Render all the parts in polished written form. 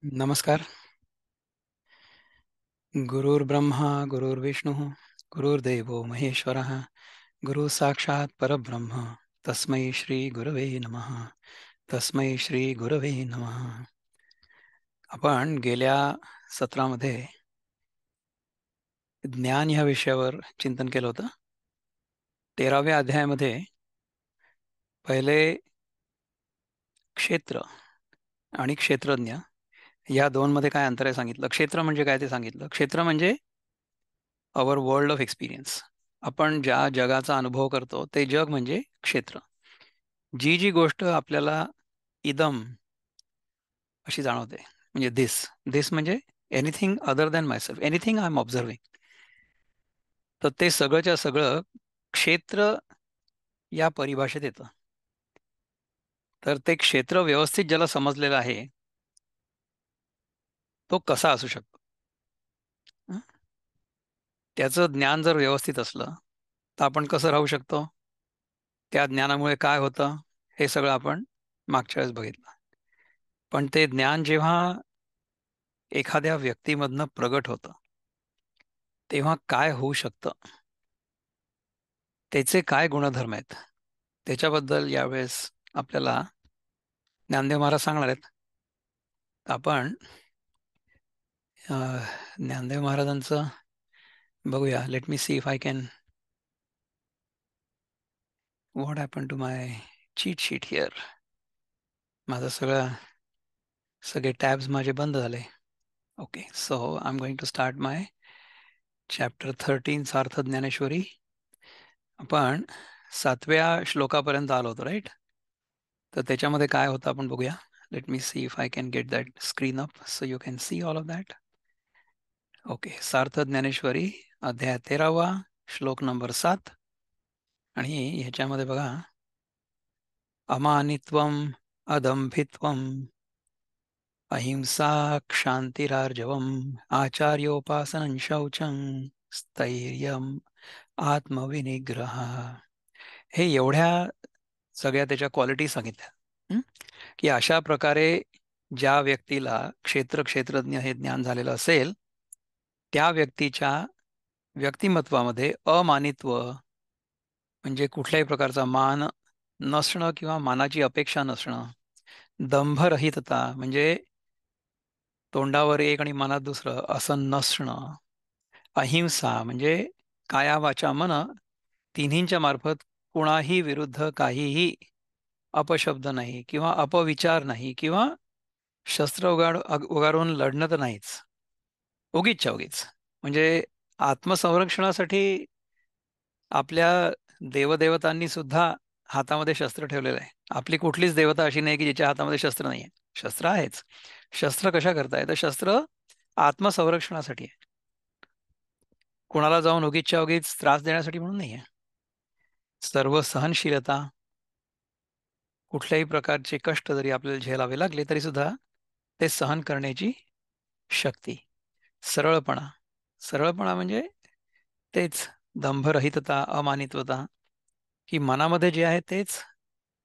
नमस्कार. गुरुर्ब्रह्मा गुरुर्विष्णुः गुरुर्देवो महेश्वरः गुरु साक्षात परब्रह्म तस्मै श्री गुरवे नमः. तस्मै श्री गुरवे नमः. आपण गेल्या सत्रामध्ये ज्ञान ह्या विषयावर चिंतन केलं होतं. 13व्या अध्यायामध्ये पहिले क्षेत्र आणि क्षेत्रज्ञ या दोन मध्ये काय अंतर आहे सांगितलं. क्षेत्र म्हणजे काय ते सांगितलं. क्षेत्र म्हणजे अवर वर्ल्ड ऑफ एक्सपिरियन्स. आपण ज्या जगाचा अनुभव करतो ते जग म्हणजे क्षेत्र. जी जी गोष्ट आपल्याला इदम अशी जाणवते म्हणजे दिस दिस म्हणजे anything other than myself, anything I am observing, तर ते सगळंच्या सगळं क्षेत्र या परिभाषेत येतं. तर ते क्षेत्र व्यवस्थित ज्याला समजलेलं आहे तो कसा असू शकतो. हं? त्याचं ज्ञान जर व्यवस्थित असलं तर आपण कसं राहू शकतो, त्या ज्ञानामुळे काय होतं हे सगळं आपण मागच्या वेळेस बघितलं. पण ते ज्ञान जेव्हा एखाद्या व्यक्तीमधनं प्रगट होतं तेव्हा काय होऊ शकतं, त्याचे काय गुणधर्म आहेत, त्याच्याबद्दल यावेळेस आपल्याला ज्ञानदेव महाराज सांगणार आहेत. आपण ज्ञानदेव महाराजांचं बघूया. Let me see if I can what happen to my cheat sheet here. माझं सगळे टॅब्स माझे बंद झाले. Okay, so I am going to start my chapter 13 Sarth Dnyaneshwari. आपण 7व्या श्लोकापर्यंत आलो होतो, राईट. तर त्याच्यामध्ये काय होतं आपण बघूया. Let me see if I can get that screen up so you can see all of that. Okay, सार्थ ज्ञानेश्वरी अध्याय 13वा श्लोक नंबर 7. आणि ह्याच्यामध्ये बघा, अमानित्वम अदंभित्वम अहिंसा क्षांतिरार्जवम आचार्योपासनं शौचं स्थैर्यम आत्मविनिग्रह. हे एवढ्या सगळ्या त्याच्या क्वालिटी सांगितल्या. हं? की अशा प्रकारे ज्या व्यक्तीला क्षेत्रज्ञ हे ज्ञान झालेलं असेल त्या व्यक्तीच्या व्यक्तिमत्वामध्ये अमानित्व म्हणजे कुठल्याही प्रकारचा मान नसणं किंवा मानाची अपेक्षा नसणं, दंभरहितता म्हणजे तोंडावर एक आणि मनात दुसरं असं नसणं, अहिंसा म्हणजे काया वाचा मन तिन्हींच्या मार्फत कुणाही विरुद्ध काहीही अपशब्द नाही किंवा अपविचार नाही किंवा शस्त्र उगारून लढणं तर नाहीच, उगीच म्हणजे आत्मसंरक्षणासाठी आपल्या देवदेवतांनी सुद्धा हातामध्ये शस्त्र ठेवलेलं आहे. आपली कुठलीच देवता अशी नाही की जिच्या हातामध्ये शस्त्र नाही आहे. शस्त्र आहेच. शस्त्र कशा करताय तर शस्त्र आत्मसंरक्षणासाठी आहे, कोणाला जाऊन उगीच त्रास देण्यासाठी म्हणून नाही आहे. सर्व सहनशीलता, कुठल्याही प्रकारचे कष्ट जरी आपल्याला झेलावे लागले तरी सुद्धा ते सहन करण्याची शक्ती. सरळपणा, सरळपणा म्हणजे तेच दंभरहितता, अमानित्वता, की मनामध्ये जे आहे तेच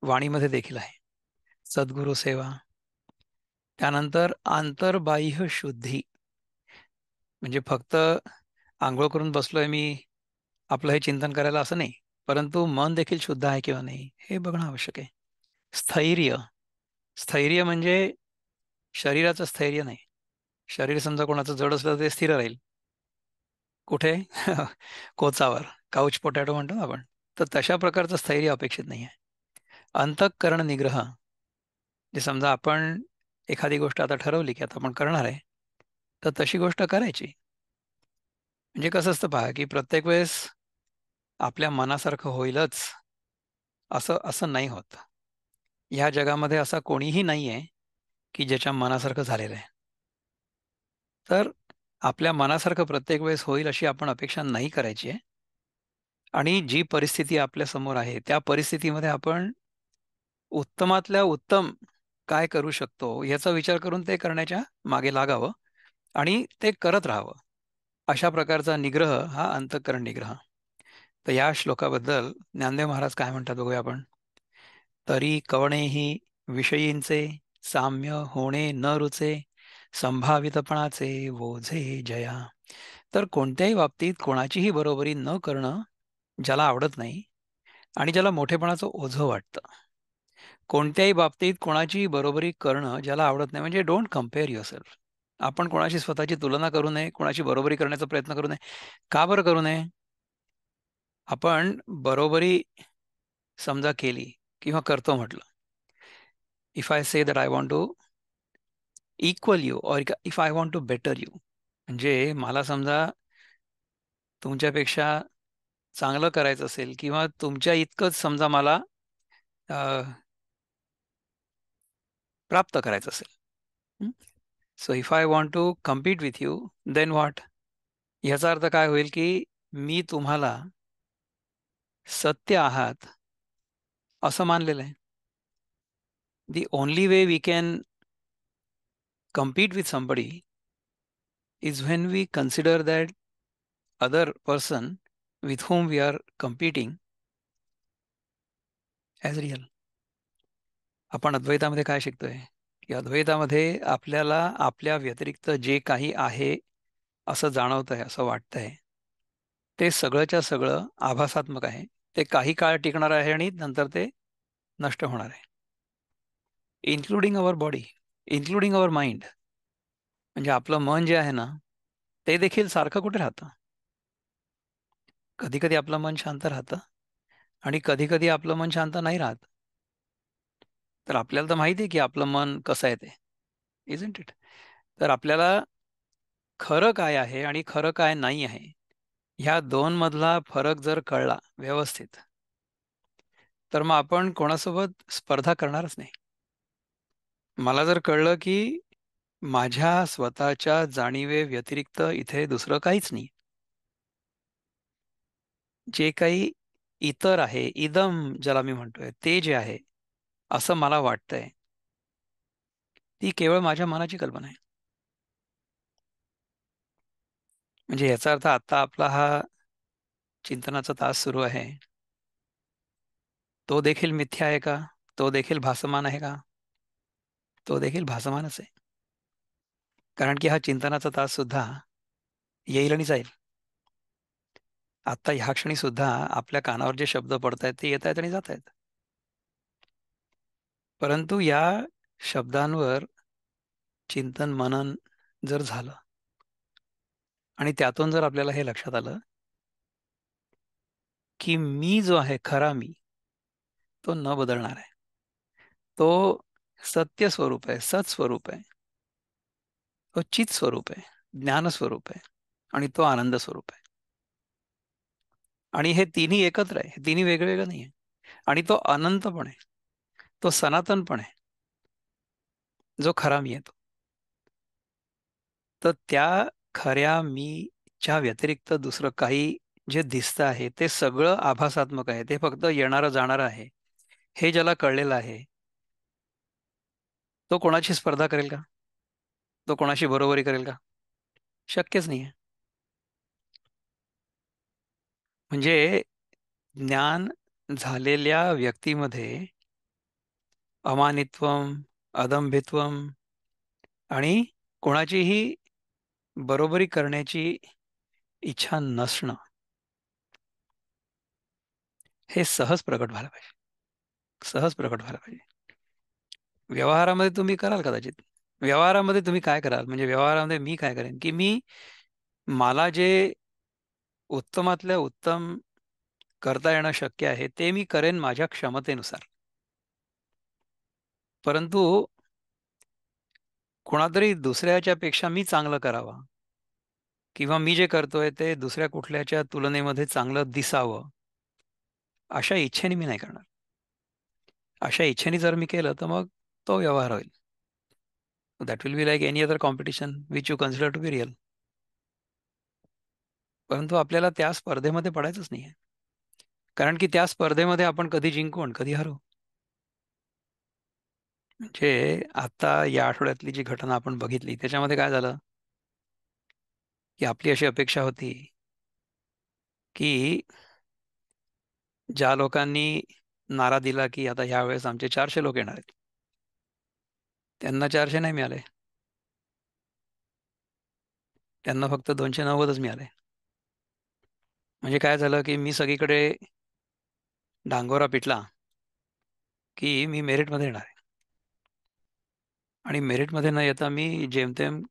वाणीमध्ये देखील आहे. सद्गुरु सेवा, त्यानंतर आंतरबाह्य शुद्धी म्हणजे फक्त आंघोळ करून बसलोय मी आपलं हे चिंतन करायला असं नाही, परंतु मन देखील शुद्ध आहे किंवा नाही हे बघणं आवश्यक आहे. स्थैर्य, स्थैर्य म्हणजे शरीराचं स्थैर्य नाही. शरीर समजा कोणाचं जड असलं तर ते स्थिर राहील कुठे कोचावर, काउच पोटॅटो म्हणतो ना आपण. तर तशा प्रकारचं स्थैर्य अपेक्षित नाही आहे. अंतःकरण निग्रह, जे समजा आपण एखादी गोष्ट आता ठरवली की आता आपण करणार आहे तर तशी गोष्ट करायची. म्हणजे कसं असतं पहा की प्रत्येक वेळेस आपल्या मनासारखं होईलच असं असं नाही होत. ह्या जगामध्ये असा कोणीही नाही आहे की ज्याच्या मनासारखं झालेलं आहे. तर आपल्या मनासारखं प्रत्येक वेळेस होईल अशी आपण अपेक्षा नाही करायची आहे. आणि जी परिस्थिती आपल्या समोर आहे त्या परिस्थितीमध्ये आपण उत्तमातल्या उत्तम काय करू शकतो याचा विचार करून ते करण्याच्या मागे लागावं आणि ते करत राहावं. अशा प्रकारचा निग्रह हा अंतःकरण निग्रह. तर या श्लोकाबद्दल ज्ञानदेव महाराज काय म्हणतात बघूया आपण. तरी कवणेही विषयींचे साम्य होणे न रुचे संभावितपणाचे ओझे जया. तर कोणत्याही बाबतीत कोणाचीही बरोबरी न करणं ज्याला आवडत नाही आणि ज्याला मोठेपणाचं ओझं वाटतं. कोणत्याही बाबतीत कोणाची बरोबरी करणं ज्याला आवडत नाही, म्हणजे डोंट कंपेअर युअरसेल्फ. आपण कोणाशी स्वतःची तुलना करू नये, कोणाची बरोबरी करण्याचा प्रयत्न करू नये. का बरं करू नये? आपण बरोबरी समजा केली किंवा करतो म्हटलं. If I say that I want to equal you or if I want to better you, म्हणजे मला समजा तुमच्यापेक्षा चांगलं करायचं असेल किंवा तुमच्या इतकंच समजा मला अ, प्राप्त करायचं असेल. So if I want to compete with you, then what? ह्याचा अर्थ काय होईल की मी तुम्हाला सत्य आहात असं मानलेलं आहे. The only way we can compete with somebody is when we consider that other person with whom we are competing as real. आपण अद्वैतामध्ये काय शिकतोय की अद्वैतामध्ये आपल्याला आपल्या व्यतिरिक्त जे काही आहे असं जाणवतंय, असं वाटतंय, ते सगळंच्या सगळं आभासात्मक आहे. ते काही काळ टिकणार आहे आणि नंतर ते नष्ट होणार आहे. Including our body, including our mind. म्हणजे आपलं मन जे आहे ना, ते देखील सारखं कुठे राहतं. कधी कधी आपलं मन शांत राहतं आणि कधी कधी आपलं मन शांत नाही राहत. तर आपल्याला तर माहिती आहे की आपलं मन कसं आहे ते, इजंट इट? तर आपल्याला खरं काय आहे आणि खरं काय नाही आहे, ह्या दोन मधला फरक जर कळला व्यवस्थित, तर मग आपण कोणासोबत स्पर्धा करणारच नाही. मला जर कळलं की माझ्या स्वतःच्या जाणीवे व्यतिरिक्त इथे दुसरं काहीच नाही, जे काही इतर आहे, इदम ज्याला मी म्हणतोय, ते जे आहे असं मला वाटतंय, ती केवळ माझ्या मनाची कल्पना आहे. म्हणजे याचा अर्थ आता आपला हा चिंतनाचा तास सुरू आहे, तो देखील मिथ्या आहे का? तो देखील भासमान आहे का? तो देखील भासमानच आहे. कारण की हा चिंतनाचा तास सुद्धा येईल आणि जाईल. आता ह्या क्षणी सुद्धा आपल्या कानावर जे शब्द पडत आहेत ते येत आहेत आणि जात आहेत. परंतु या शब्दांवर चिंतन मनन जर झालं आणि त्यातून जर आपल्याला हे लक्षात आलं की मी जो आहे, खरा मी, तो न बदलणार आहे. तो सत्य स्वरूप आहे, सत स्वरूप आहे, तो चित स्वरूप आहे, ज्ञान स्वरूप आहे आणि तो आनंद स्वरूप आहे. आणि हे तिन्ही एकत्र आहे, हे तिन्ही वेगवेगळं नाही आहे. आणि तो अनंत पण आहे, तो सनातन पण आहे, जो खरा मी आहे तो. तर त्या खऱ्या मीच्या व्यतिरिक्त दुसरं काही जे दिसतं आहे ते सगळं आभासात्मक आहे, ते फक्त येणारं जाणारं आहे. हे ज्याला कळलेलं आहे, तो कोणाची स्पर्धा करेल का? तो कोणाशी बरोबरी करेल का? शक्यच नाही आहे. म्हणजे ज्ञान झालेल्या व्यक्तीमध्ये अमानित्वम, अदंभित्वम आणि कोणाचीही बरोबरी करण्याची इच्छा नसणं, हे सहज प्रकट व्हायला पाहिजे. सहज प्रकट व्हायला पाहिजे. व्यवहारामध्ये तुम्ही कराल कदाचित. व्यवहारामध्ये तुम्ही काय कराल? म्हणजे व्यवहारामध्ये मी काय करेन, की मला जे उत्तमातल्या उत्तम करता येणं शक्य आहे, ते मी करेन माझ्या क्षमतेनुसार. परंतु कोणातरी दुसऱ्याच्या पेक्षा मी चांगलं करावं किंवा मी जे करतोय ते दुसऱ्या कुठल्याच्या तुलनेमध्ये चांगलं दिसावं, अशा इच्छेने मी नाही करणार. अशा इच्छेने जर मी केलं, तर मग तो व्यवहार होईल. That will be like any other competition which you consider to be real. परंतु आपल्याला त्या स्पर्धेमध्ये पडायचंच नाहीये. कारण की त्या स्पर्धेमध्ये आपण कधी जिंकू आणि कधी हरू. म्हणजे आता या आठवड्यातली जी घटना आपण बघितली त्याच्यामध्ये काय झालं, की आपली अशी अपेक्षा होती की ज्या लोकांनी नारा दिला की आता ह्या वेळेस आमचे 400 लोक येणार आहेत, त्यांना 400 नाही मिळाले. त्यांना फक्त 290च मिळाले. म्हणजे काय झालं की मी सगळीकडे डांगोरा पिटला की मी मेरिटमध्ये येणार आहे, आणि मेरिटमध्ये न येता मी जेमतेम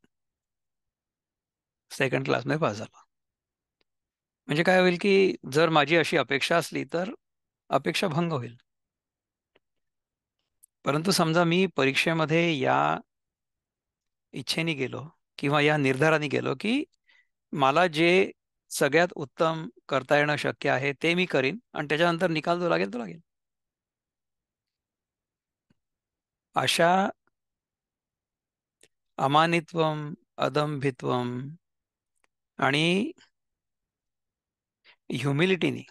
सेकंड क्लासमध्ये पास झालो. म्हणजे काय होईल की जर माझी अशी अपेक्षा असली तर अपेक्षा भंग होईल. परंतु समजा मी परीक्षेमध्ये या इच्छेने गेलो किंवा या निर्धाराने गेलो की मला जे सगळ्यात उत्तम करता येणं शक्य आहे ते मी करीन, आणि त्याच्यानंतर निकाल जो लागेल तो लागेल. अशा अमानित्वम, अदंभित्वम आणि ह्युमिलिटीनी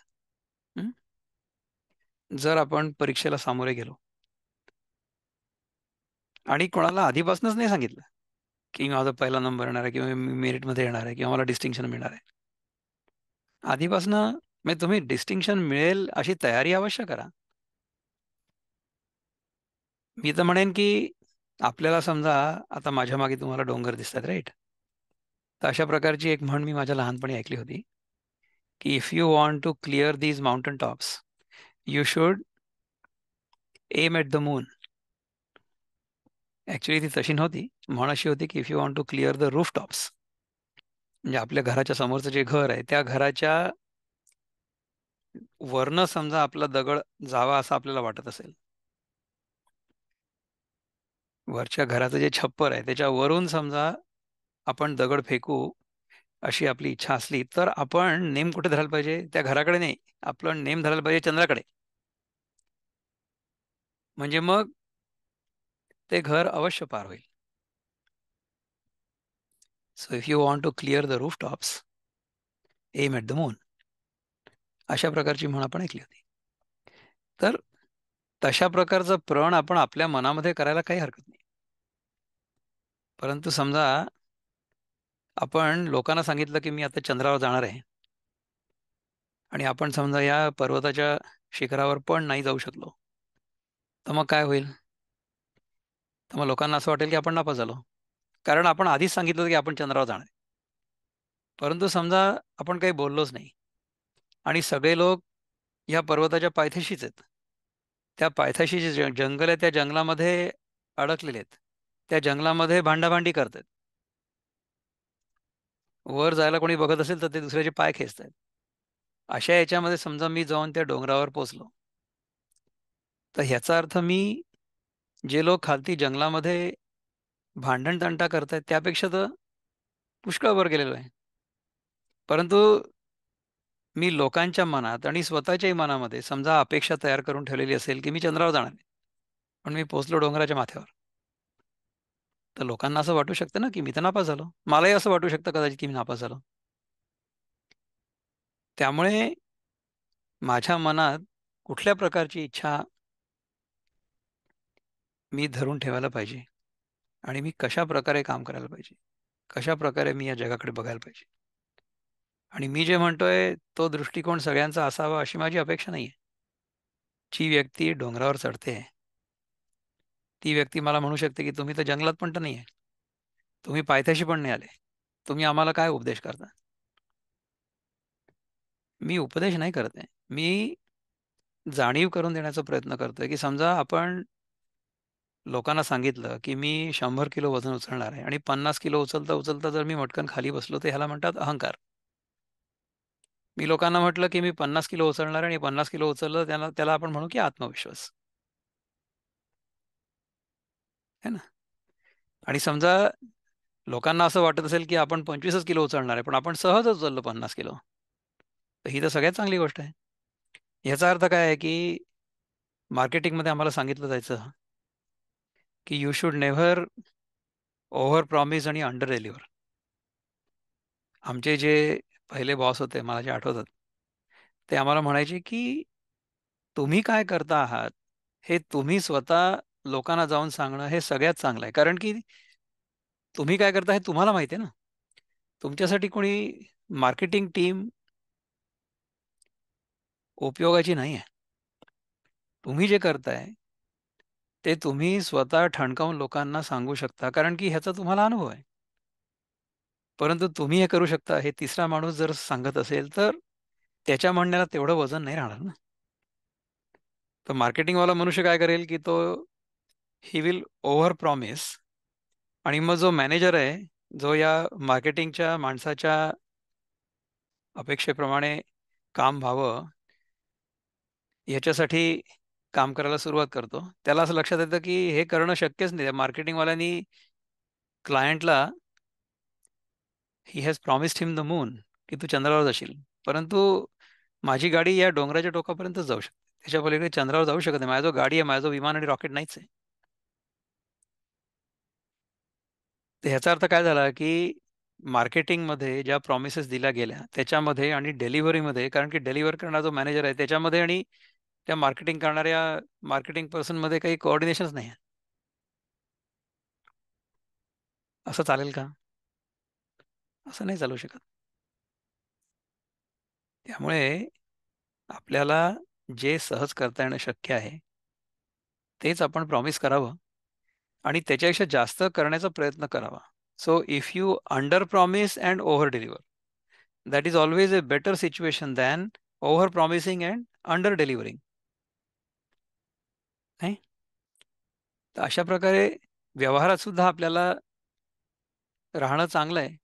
जर आपण परीक्षेला सामोरे गेलो आणि कोणाला आधीपासूनच नाही सांगितलं की माझा पहिला नंबर येणार आहे किंवा मी मेरिटमध्ये येणार आहे किंवा मला डिस्टिंक्शन मिळणार आहे, आधीपासनं म्हणजे तुम्ही डिस्टिंक्शन मिळेल अशी तयारी अवश्य करा. मी तर म्हणेन की आपल्याला समजा आता माझ्या मागे तुम्हाला डोंगर दिसतात, राईट? तर अशा प्रकारची एक म्हण मी माझ्या लहानपणी ऐकली होती की if you want to clear these mountain tops you should aim at the moon. Actually ती तशी नव्हती. म्हण अशी होती की if you want to clear the roof tops, म्हणजे आपल्या घराच्या समोरचं जे घर आहे त्या घराच्या वरनं समजा आपला दगड जावा असं आपल्याला वाटत असेल, वरच्या घराचं जे छप्पर आहे त्याच्या वरून समजा आपण दगड फेकू अशी आपली इच्छा असली तर आपण नेम कुठे धरायला पाहिजे? त्या घराकडे नाही, आपलं नेम धरायला पाहिजे चंद्राकडे. म्हणजे मग ते घर अवश्य पार होईल. So if you want to clear the roof tops aim at the moon, अशा प्रकारची म्हण आपण ऐकली होती. तर तशा प्रकारचं प्रण आपण आपल्या मनामध्ये करायला काही हरकत नाही. परंतु समजा आपण लोकांना सांगितलं की मी आता चंद्रावर जाणार आहे, आणि आपण समजा या पर्वताच्या शिखरावर पण नाही जाऊ शकलो, तर मग काय होईल? तर मग लोकांना असं वाटेल की आपण नापास झालो, कारण आपण आधीच सांगितलं होतं की आपण चंद्रावर जाणार आहे. परंतु समजा आपण काही बोललोच नाही आणि सगळे लोक या पर्वताच्या पायथ्याशीच आहेत. त्या पायथ्याशी जे जंगल आहे त्या जंगलामध्ये अडकलेले आहेत. त्या जंगलामध्ये भांडाभांडी करतात. वर जायला कोणी बघत असेल तर ते दुसऱ्याचे पाय खेचतात. अशा याच्यामध्ये समजा मी जाऊन त्या डोंगरावर पोचलो, तर ह्याचा अर्थ मी जे लोक खालती जंगलामध्ये भांडण तंटा करतायत त्यापेक्षा तर पुष्कळ वर गेलेलो आहे. परंतु मी लोकांच्या मनात आणि स्वतःच्याही मनामध्ये समजा अपेक्षा तयार करून ठेवलेली असेल की मी चंद्रावर जाणार आहे, पण मी पोहोचलो डोंगराच्या माथ्यावर, तर लोकांना असं वाटू शकतं ना की मी तर नापास झालो. मलाही असं वाटू शकतं कदाचित की मी नापास झालो. त्यामुळे माझ्या मनात कुठल्या प्रकारची इच्छा मी धरून ठेवायला पाहिजे, आणि मी कशा प्रकारे काम करायला पाहिजे, कशा प्रकारे मी या जगाकडे बघायला पाहिजे, आणि मी जे म्हणतोय तो दृष्टिकोन सगळ्यांचा असावा अशी माझी अपेक्षा नाही आहे. जी व्यक्ती डोंगरावर चढते ती व्यक्ती मला म्हणू शकते की तुम्ही तर जंगलात पण तर नाही आहे, तुम्ही पायथ्याशी पण नाही आले, तुम्ही आम्हाला काय उपदेश करता? मी उपदेश नाही करत आहे. मी जाणीव करून देण्याचा प्रयत्न करतोय की समजा आपण लोकांना सांगितलं की मी 100 किलो वजन उचलणार आहे, आणि 50 किलो उचलता उचलता जर मी मटकन खाली बसलो तर ह्याला म्हणतात अहंकार. मी लोकांना म्हटलं की मी 50 किलो उचलणार आहे आणि 50 किलो उचललं, त्याला त्याला आपण म्हणू की आत्मविश्वास, है ना? आणि समजा लोकांना असं वाटत असेल की आपण 25च किलो उचलणार आहे पण आपण सहज उचललो 50 किलो, तर ही तर सगळ्यात चांगली गोष्ट आहे. याचा अर्थ काय आहे की मार्केटिंगमध्ये आम्हाला सांगितलं जायचं की you should never over promise आणि अंडर डिलिव्हर. आमचे जे पहिले बॉस होते मला जे आठवतात, ते आम्हाला म्हणायचे की तुम्ही काय करता आहात हे तुम्ही स्वतः लोकांना जाऊन सांगणं हे सगळ्यात चांगलं आहे, कारण की तुम्ही काय करता हे तुम्हाला माहिती आहे ना. तुमच्यासाठी कोणी मार्केटिंग टीम उपयोगाची नाही आहे. तुम्ही जे करताय ते तुम्ही स्वतः ठणकावून लोकांना सांगू शकता, कारण की ह्याचा तुम्हाला अनुभव आहे. परंतु तुम्ही हे करू शकता हे तिसरा माणूस जर सांगत असेल तर त्याच्या म्हणण्याला तेवढं वजन नाही राहणार ना. तर मार्केटिंगवाला मनुष्य काय करेल की तो ही विल ओव्हर प्रॉमिस, आणि मग जो मॅनेजर आहे, जो या मार्केटिंगच्या माणसाच्या अपेक्षेप्रमाणे काम व्हावं याच्यासाठी काम करायला सुरुवात करतो, त्याला असं लक्षात येतं की हे करणं शक्यच नाही. मार्केटिंगवाल्यांनी क्लायंटला he has promised him the moon, की तू चंद्रावर जाशील, परंतु माझी गाडी या डोंगराच्या टोकापर्यंत जाऊ शकते, त्याच्या पलीकडे चंद्रावर जाऊ शकत नाही. माझा जो गाडी आहे, माझा जो विमान आणि रॉकेट नाहीच आहे. तर ह्याचा अर्थ काय झाला की मार्केटिंगमध्ये ज्या प्रॉमिसेस दिल्या गेल्या त्याच्यामध्ये आणि डिलिव्हरीमध्ये, कारण की डिलिव्हर करणारा जो मॅनेजर आहे त्याच्यामध्ये आणि त्या मार्केटिंग करणाऱ्या मार्केटिंग पर्सनमध्ये काही कोऑर्डिनेशनच नाही आहे. असं चालेल का? असं नाही चालू शकत. त्यामुळे आपल्याला जे सहज करता येणं शक्य आहे तेच आपण प्रॉमिस करावं आणि त्याच्यापेक्षा जास्त करण्याचा प्रयत्न करावा. So if you under promise and over deliver, that is always a better situation than over promising and under delivering. नाही, तर अशा प्रकारे व्यवहारात सुद्धा आपल्याला राहणं चांगलं आहे.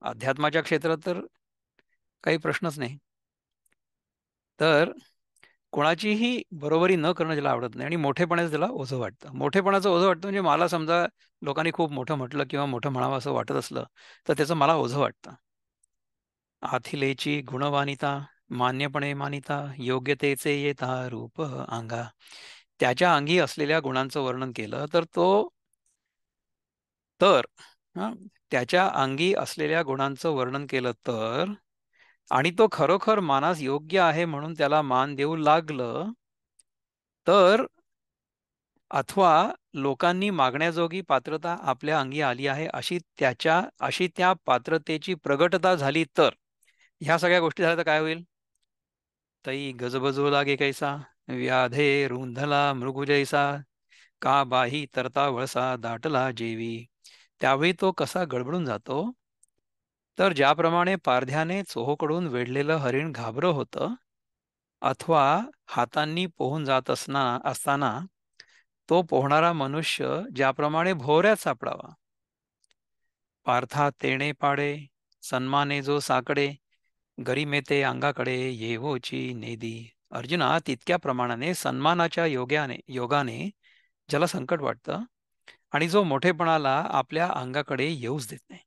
अध्यात्माच्या क्षेत्रात तर काही प्रश्नच नाही. तर कोणाचीही बरोबरी न करणं ज्याला आवडत नाही आणि मोठेपणाचं त्याला ओझं वाटतं. मोठेपणाचं ओझं वाटतं म्हणजे मला समजा लोकांनी खूप मोठं म्हटलं किंवा मोठं म्हणावं असं वाटत असलं तर त्याचं मला ओझं वाटतं. आथिलेची गुणवानिता, मान्यपणे मानिता, योग्यतेचे येता रूप अंगा. त्याच्या अंगी असलेल्या गुणांचं वर्णन केलं तर हं, त्याच्या अंगी असलेल्या गुणांचं वर्णन केलं तर, आणि तो खरोखर मानास योग्य आहे म्हणून त्याला मान देऊ लागलं तर, अथवा लोकांनी मागण्याजोगी पात्रता आपल्या अंगी आली आहे अशी त्या पात्रतेची प्रगटता झाली तर, ह्या सगळ्या गोष्टी झाल्या तर काय होईल? तै गजबजू लागे कैसा, व्याधे रुंधला मृगु जैसा, का बाही तरता वळसा दाटला जेवी. त्यावेळी तो कसा गडबडून जातो, तर ज्याप्रमाणे पारध्याने चोहोकडून वेढलेलं हरिण घाबरं होतं, अथवा हातांनी पोहून जात असताना तो पोहणारा मनुष्य ज्याप्रमाणे भोवऱ्यात सापडावा. पार्था तेणे पाडे, सन्माने जो साकडे, गरिमेते अंगाकडे येवोची नेदी. अर्जुना, तितक्या प्रमाणाने सन्मानाच्या योगाने ज्याला संकट वाटतं आणि जो मोठेपणाला आपल्या अंगाकडे येऊच देत नाही.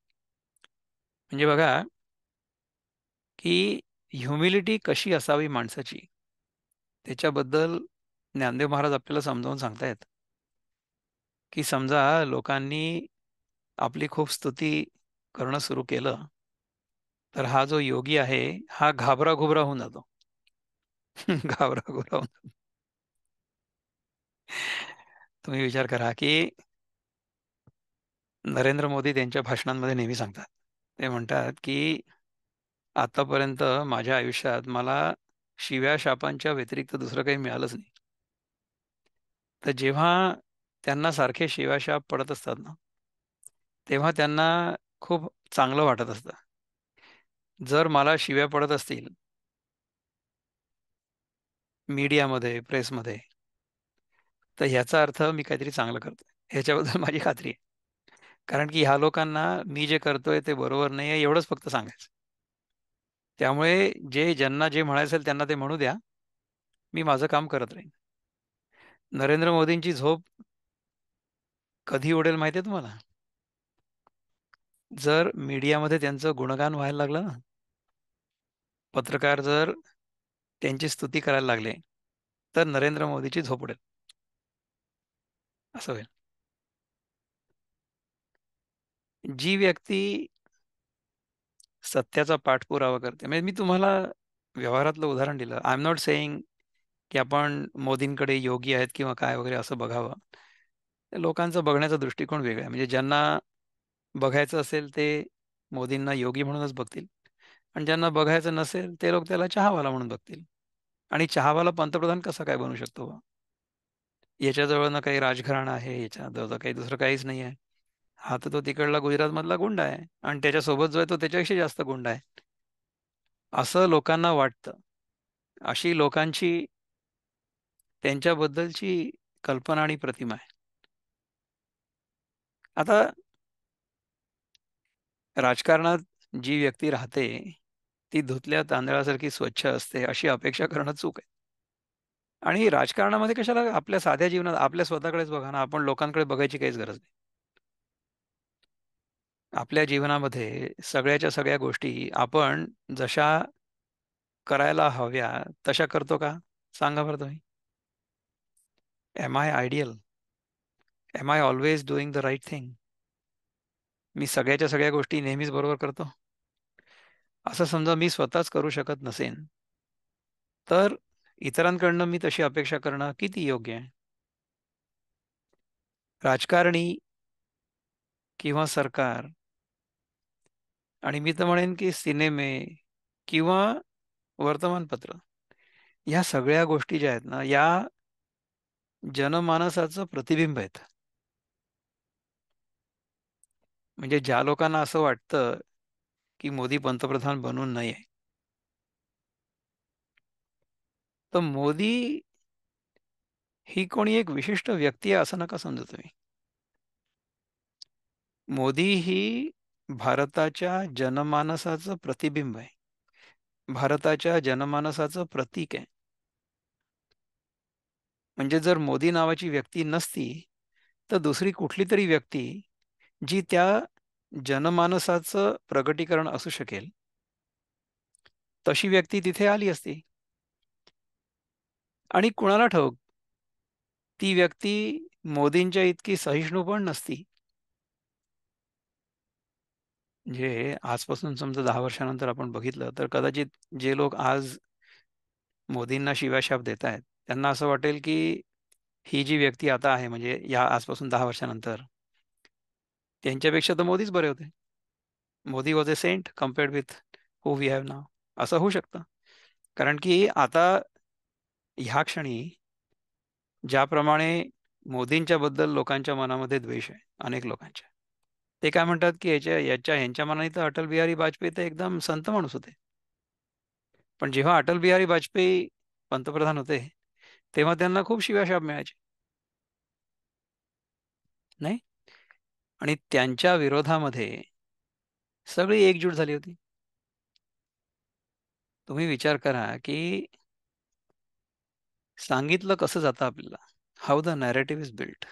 म्हणजे बघा की ह्युमिलिटी कशी असावी माणसाची, त्याच्याबद्दल ज्ञानदेव महाराज आपल्याला समजावून सांगतायत की समजा लोकांनी आपली खूप स्तुती करणं सुरू केलं तर हा जो योगी आहे हा घाबरा घुबरा होऊन जातो. घाबरा घुबरा होऊन जातो. तुम्ही विचार करा की नरेंद्र मोदी त्यांच्या भाषणांमध्ये नेहमी सांगतात, ते म्हणतात की आतापर्यंत माझ्या आयुष्यात मला शिव्या शापांच्या व्यतिरिक्त दुसरं काही मिळालंच नाही. तर जेव्हा त्यांना सारखे शिव्या शाप पडत असतात ना, तेव्हा त्यांना खूप चांगलं वाटत असतं. जर मला शिव्या पडत असतील मीडियामध्ये, प्रेसमध्ये, तर ह्याचा अर्थ मी काहीतरी चांगलं करतोय ह्याच्याबद्दल माझी खात्री आहे. कारण की ह्या लोकांना मी जे करतोय ते बरोबर नाही आहे एवढंच फक्त सांगायचं. त्यामुळे ज्यांना जे म्हणायचं असेल त्यांना ते म्हणू द्या. मी माझं काम करत राहीन. नरेंद्र मोदींची झोप कधी उडेल माहिती आहे तुम्हाला? जर मीडियामध्ये त्यांचं गुणगान व्हायला लागलं ना, पत्रकार जर त्यांची स्तुती करायला लागले, तर नरेंद्र मोदीची झोप उडेल. असं होईल. जी व्यक्ती सत्याचा पाठपुरावा करते, म्हणजे मी तुम्हाला व्यवहारातलं उदाहरण दिलं. आय एम नॉट सेइंग की आपण मोदींकडे योगी आहेत किंवा काय वगैरे असं बघावं. लोकांचा बघण्याचा दृष्टिकोन वेगळा आहे. म्हणजे ज्यांना बघायचं असेल ते मोदींना योगी म्हणूनच बघतील आणि ज्यांना बघायचं नसेल ते लोक त्याला चहावाला म्हणून बघतील. आणि चहावाला पंतप्रधान कसा काय बनू शकतो बा? याच्याजवळ ना काही राजघराणं आहे, याच्याजवळ काही दुसरं काहीच नाही आहे. हा तर तो तिकडला गुजरातमधला गुंड आहे आणि त्याच्यासोबत जो आहे तो त्याच्यापेक्षा जास्त गुंड आहे, असं लोकांना वाटतं. अशी लोकांची त्यांच्याबद्दलची कल्पना आणि प्रतिमा आहे. आता राजकारणात जी व्यक्ती राहते ती धुतल्या तांदळासारखी स्वच्छ असते अशी अपेक्षा करणं चूक आहे. आणि राजकारणामध्ये कशाला, आपल्या साध्या जीवनात आपल्या स्वतःकडेच बघा ना, आपण लोकांकडे बघायची काहीच गरज नाही. आपल्या जीवनामध्ये सगळ्याच्या सगळ्या गोष्टी आपण जशा करायला हव्या तशा करतो का? सांगा बरं तुम्ही. Am I ideal? Am I always doing the right thing? मी सगळ्याच्या सगळ्या गोष्टी नेहमीच बरोबर करतो? असं समजा मी स्वतःच करू शकत नसेन, तर इतरांकडनं मी तशी अपेक्षा करणं किती योग्य आहे? राजकारणी किंवा सरकार, आणि मी तर म्हणेन की सिनेमे किंवा वर्तमानपत्र, ह्या सगळ्या गोष्टी ज्या आहेत ना, या जनमानसाचं प्रतिबिंब आहेत. म्हणजे ज्या लोकांना असं वाटतं की मोदी पंतप्रधान बनू नये, तर मोदी ही कोणी एक विशिष्ट व्यक्ती आहे असं नका समजू तुम्ही. मोदी ही भारताच्या जनमानसाचं प्रतिबिंब आहे. भारताच्या जनमानसाचं प्रतीक आहे. म्हणजे जर मोदी नावाची व्यक्ती नसती, तर दुसरी कुठली तरी व्यक्ती जी त्या जनमानसाचं प्रगटीकरण असू शकेल, तशी व्यक्ती तिथे आली असती. आणि कुणाला ठाऊक, ती व्यक्ती मोदींच्या इतकी सहिष्णू पण नसती. म्हणजे आजपासून समजा 10 वर्षानंतर आपण बघितलं तर कदाचित जे लोक आज मोदींना शिव्याशाप देत आहेत, त्यांना असं वाटेल की ही जी व्यक्ती आता आहे, म्हणजे या आजपासून 10 वर्षानंतर, त्यांच्यापेक्षा तर मोदीच बरे होते. Modi was a saint compared with who we have now. असं होऊ शकतं. कारण की आता ह्या क्षणी ज्याप्रमाणे मोदींच्या बद्दल लोकांच्या मनामध्ये द्वेष आहे, अनेक लोकांच्या. ते काय म्हणतात, की ह्यांच्या मनाने तर अटल बिहारी वाजपेयी तर एकदम संत माणूस होते. पण जेव्हा अटल बिहारी वाजपेयी पंतप्रधान होते, तेव्हा त्यांना खूप शिव्याशाप मिळायचे, नाही? आणि त्यांच्या विरोधामध्ये सगळी एकजूट झाली होती. तुम्ही विचार करा, की सांगितलं कसं जातं आपल्याला. How the narrative is built.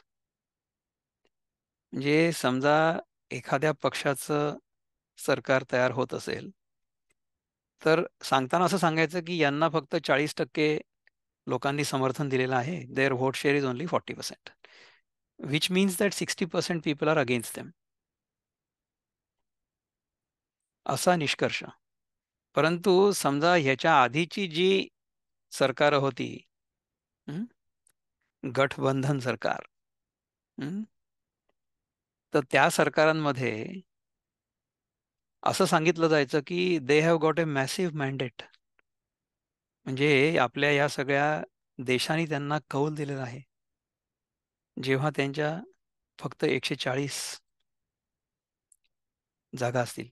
म्हणजे समजा एखाद्या पक्षाचं सरकार तयार होत असेल, तर सांगताना असं सांगायचं, की यांना फक्त 40% लोकांनी समर्थन दिलेलं आहे. Their vote share is only 40%. Which means that 60% people are against them. असा निष्कर्ष. परंतु समजा ह्याच्या आधीची जी सरकारं होती, हं, गठबंधन सरकार, हं, तर त्या सरकारांमध्ये असं सांगितलं जायचं, की they have got a massive mandate. म्हणजे आपल्या या सगळ्या देशाने त्यांना कौल दिलेला आहे. जेव्हा त्यांच्या फक्त 140 जागा असतील.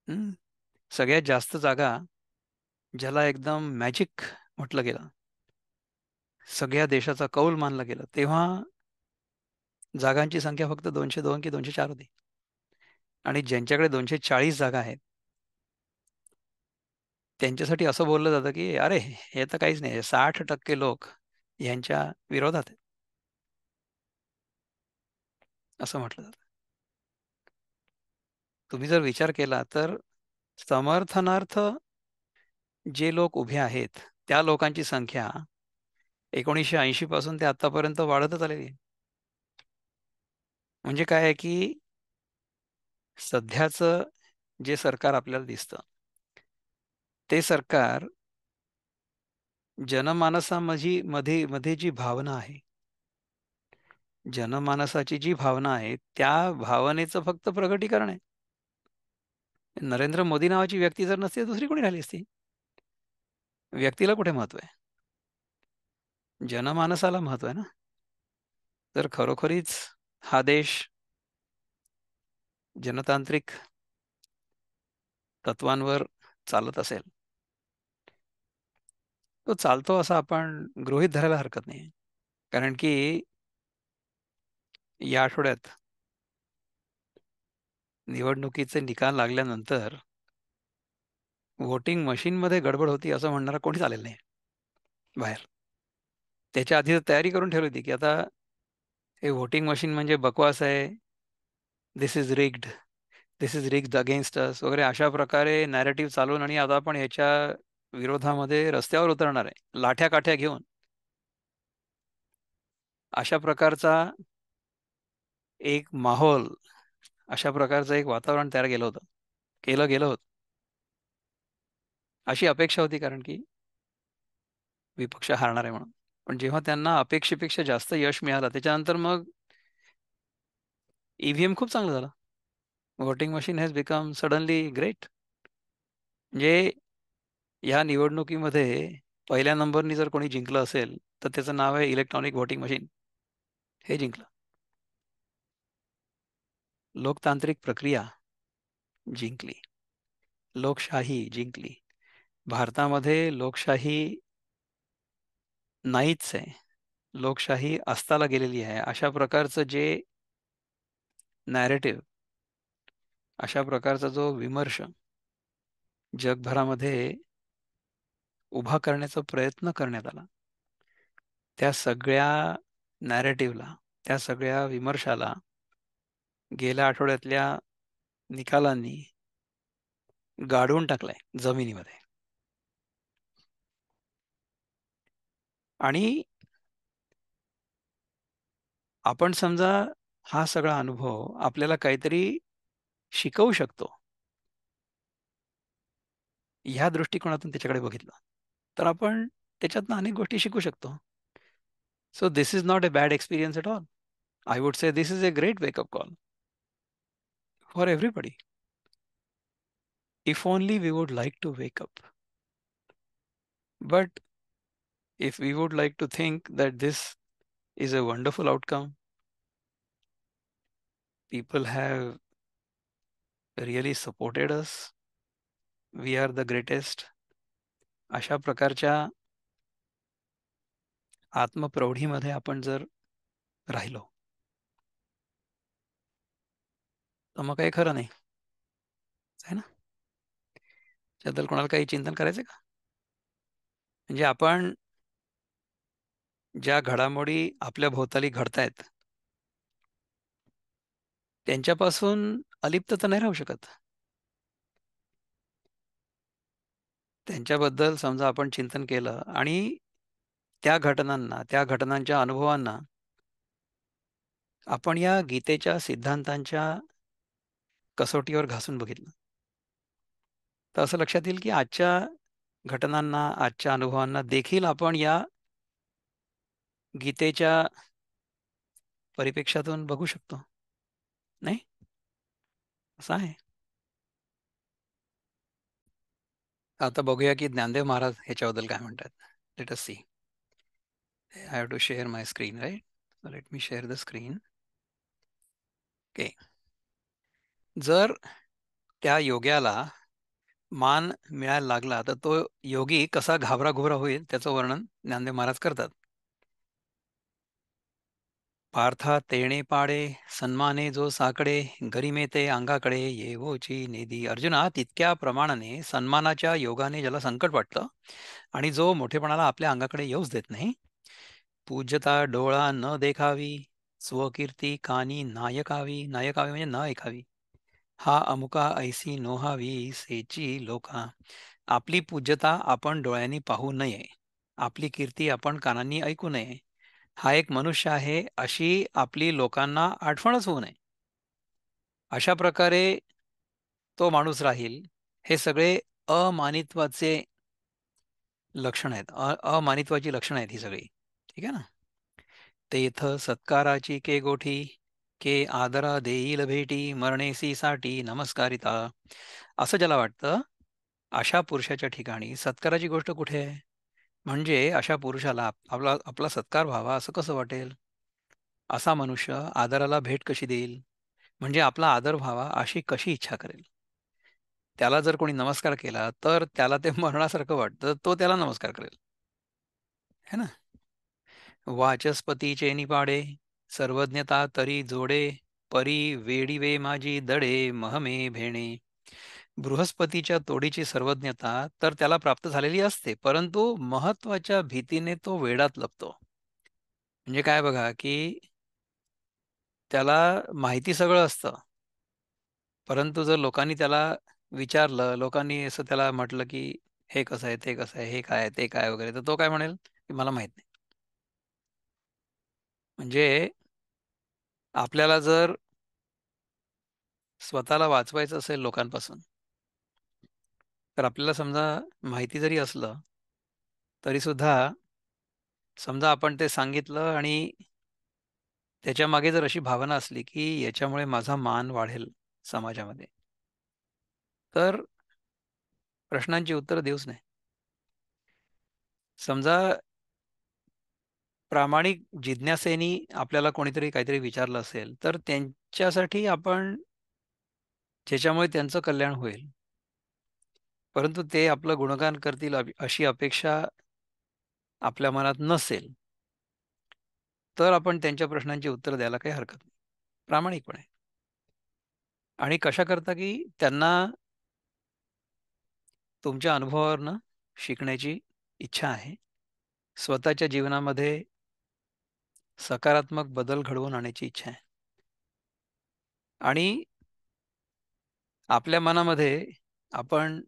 हं. सगळ्यात जास्त जागा ज्याला एकदम मॅजिक म्हटलं गेलं, सगळ्या देशाचा कौल मानला गेला, तेव्हा जागांची संख्या फक्त 202 की 204 होती. आणि ज्यांच्याकडे 240 जागा आहेत, त्यांच्यासाठी असं बोललं जातं, की "अरे, हे तर काहीच नाही. 60% लोक यांच्या विरोधात आहेत." असं म्हटलं जातं. तुम्ही जर विचार केला तर समर्थनार्थ जे लोक उभे आहेत, त्या लोकांची संख्या 1980 पासून ते आत्तापर्यंत वाढतच आलेली आहे. म्हणजे काय आहे, की सध्याचं जे सरकार आपल्याला दिसतं, ते सरकार जनमानसामजी मध्ये जी भावना आहे, जनमानसाची जी भावना आहे, त्या भावनेचं फक्त प्रकटीकरण आहे. नरेंद्र मोदी नावाची व्यक्ती जर नसती, तर दुसरी कोणी राहिली असती. व्यक्तीला कुठे महत्त्व आहे? जनमानसाला महत्त्व आहे ना. तर खरोखरीच हा देश जनतांत्रिक तत्वांवर चालत असेल, तो चालतो असं आपण गृहीत धरायला हरकत नाही. कारण की या आठवड्यात निवडणुकीचे निकाल लागल्यानंतर व्होटिंग मशीनमध्ये गडबड होती असं म्हणणारा कोणीच आलेलं नाही बाहेर. त्याच्या आधी तयारी करून ठेवली होती, की आता हे व्होटिंग मशीन म्हणजे बकवास आहे, this is rigged, this is rigged against us वगैरे अशा प्रकारे नॅरेटिव्ह चालवून आणि आता आपण ह्याच्या विरोधामध्ये रस्त्यावर उतरणार आहे लाठ्या काठ्या घेऊन. अशा प्रकारचा एक माहोल, अशा प्रकारचं एक वातावरण तयार केलं गेलं होतं. अशी अपेक्षा होती, कारण की विपक्ष हारणार आहे म्हणून. पण जेव्हा त्यांना अपेक्षेपेक्षा जास्त यश मिळालं त्याच्यानंतर मग ईव्हीएम खूप चांगलं झालं. Voting machine has become suddenly great. म्हणजे या निवडणुकीमध्ये पहिल्या नंबरनी जर कोणी जिंकलं असेल तर त्याचं नाव आहे इलेक्ट्रॉनिक व्होटिंग मशीन. हे जिंकलं. लोकतांत्रिक प्रक्रिया जिंकली. लोकशाही जिंकली. भारतामध्ये लोकशाही नाहीच आहे. लोकशाही अस्ताला गेलेली आहे. अशा प्रकारचं जे नॅरेटिव्ह, अशा प्रकारचा जो विमर्श जगभरामध्ये उभा करण्याचा प्रयत्न करण्यात आला, त्या सगळ्या नॅरेटिव्हला, त्या सगळ्या विमर्शाला गेल्या आठवड्यातल्या निकालांनी गाडवून टाकलंय जमिनीमध्ये. आणि आपण समजा हा सगळा अनुभव आपल्याला काहीतरी शिकवू शकतो, ह्या दृष्टिकोनातून त्याच्याकडे बघितलं तर आपण त्याच्यातनं अनेक गोष्टी शिकू शकतो. So this is not a bad experience at all. I would say this is a great wake up call for everybody. If only we would like to wake up. But if we would like to think that this is a wonderful outcome, people have really supported us, we are the greatest, अशा प्रकारच्या आत्मप्रौढीमध्ये आपण जर राहिलो, तर मग काही खरं नाही, आहे ना? त्याबद्दल कोणाला काही चिंतन करायचं का? म्हणजे आपण ज्या घडामोडी आपल्या भोवताली घडतायत, त्यांच्यापासून अलिप्त तर नाही राहू शकत. त्यांच्याबद्दल समजा आपण चिंतन केलं आणि त्या घटनांना, त्या घटनांच्या अनुभवांना आपण या गीतेच्या सिद्धांतांच्या कसोटीवर घासून बघितलं, तर असं लक्षात येईल की आजच्या घटनांना, आजच्या अनुभवांना देखील आपण या गीतेच्या परिप्रेक्ष्यातून बघू शकतो. नाही? असं आहे. आता बघूया की ज्ञानदेव महाराज ह्याच्याबद्दल काय म्हणतात. Let us see. I have to share my screen, right? So let me share the screen. Okay. जर त्या योग्याला मान मिळायला लागला तर तो योगी कसा घाबराघोबरा होईल त्याचं वर्णन ज्ञानदेव महाराज करतात. पार्था तेणे पाडे सन्माने जो साकडे गरिमे ते अंगाकडे येवोची नेदी. अर्जुना, तितक्या प्रमाणाने सन्मानाच्या योगाने ज्याला संकट वाटतं आणि जो मोठेपणाला आपल्या अंगाकडे येऊच देत नाही, पूज्यता डोळा न देखावी, स्वकीर्ती कानी नायकावी. नायकावी म्हणजे न ऐकावी. हा अमुका ऐसी नोहावी सेची लोका. आपली पूज्यता आपण डोळ्यांनी पाहू नये, आपली कीर्ती आपण कानांनी ऐकू नये. हा एक मनुष्य आहे अशी आपली लोकांना आठवणच होऊ नये. अशा प्रकारे तो माणूस राहील. हे सगळे अमानित्वाचे लक्षण आहेत. अमानित्वाची लक्षणं आहेत ही सगळी. ठीक आहे ना? तेथ सत्काराची के गोठी, के आदरा देईल भेटी, मरणेसी साठी नमस्कारिता. असं ज्याला वाटतं, अशा पुरुषाच्या ठिकाणी सत्काराची गोष्ट कुठे आहे? म्हणजे अशा पुरुषाला आपला आपला सत्कार व्हावा असं कसं वाटेल? असा मनुष्य आदराला भेट कशी देईल? म्हणजे आपला आदर व्हावा अशी कशी इच्छा करेल? त्याला जर कोणी नमस्कार केला, तर त्याला ते मरणासारखं वाटतं, तर तो त्याला नमस्कार करेल, है ना? वाचस्पतीचे निपाडे, सर्वज्ञता तरी जोडे, परी वेडीवे माझी दडे, महमे भेणे. बृहस्पतीच्या तोडीची सर्वज्ञता तर त्याला प्राप्त झालेली असते, परंतु महत्वाच्या भीतीने तो वेडात लपतो. म्हणजे काय बघा, की त्याला माहिती सगळं असतं, परंतु जर लोकांनी त्याला विचारलं, लोकांनी असं त्याला म्हटलं, की "हे कसं आहे? ते कसं आहे? हे काय आहे? ते काय?" वगैरे, तर तो काय म्हणेल, की "मला माहीत नाही." म्हणजे आपल्याला जर स्वतःला वाचवायचं असेल लोकांपासून, तर आपल्याला समजा माहिती जरी असलं, तरीसुद्धा समजा आपण ते सांगितलं आणि त्याच्यामागे जर अशी भावना असली, की याच्यामुळे माझा मान वाढेल समाजामध्ये, तर प्रश्नांची उत्तरं देऊच नाही. समजा प्रामाणिक जिज्ञासेने आपल्याला कोणीतरी काहीतरी विचारलं असेल, तर त्यांच्यासाठी आपण ज्याच्यामुळे त्यांचं कल्याण होईल, परंतु ते आपलं गुणगान करतील अशी अपेक्षा आपल्या मनात नसेल, तर आपण त्यांच्या प्रश्नांची उत्तरं द्यायला काही हरकत नाही. प्रामाणिकपणे. आणि कशाकरता, की त्यांना तुमच्या अनुभवावरनं शिकण्याची इच्छा आहे. स्वतःच्या जीवनामध्ये सकारात्मक बदल घडवून आणायची इच्छा आहे. आणि आपल्या मनामध्ये आपण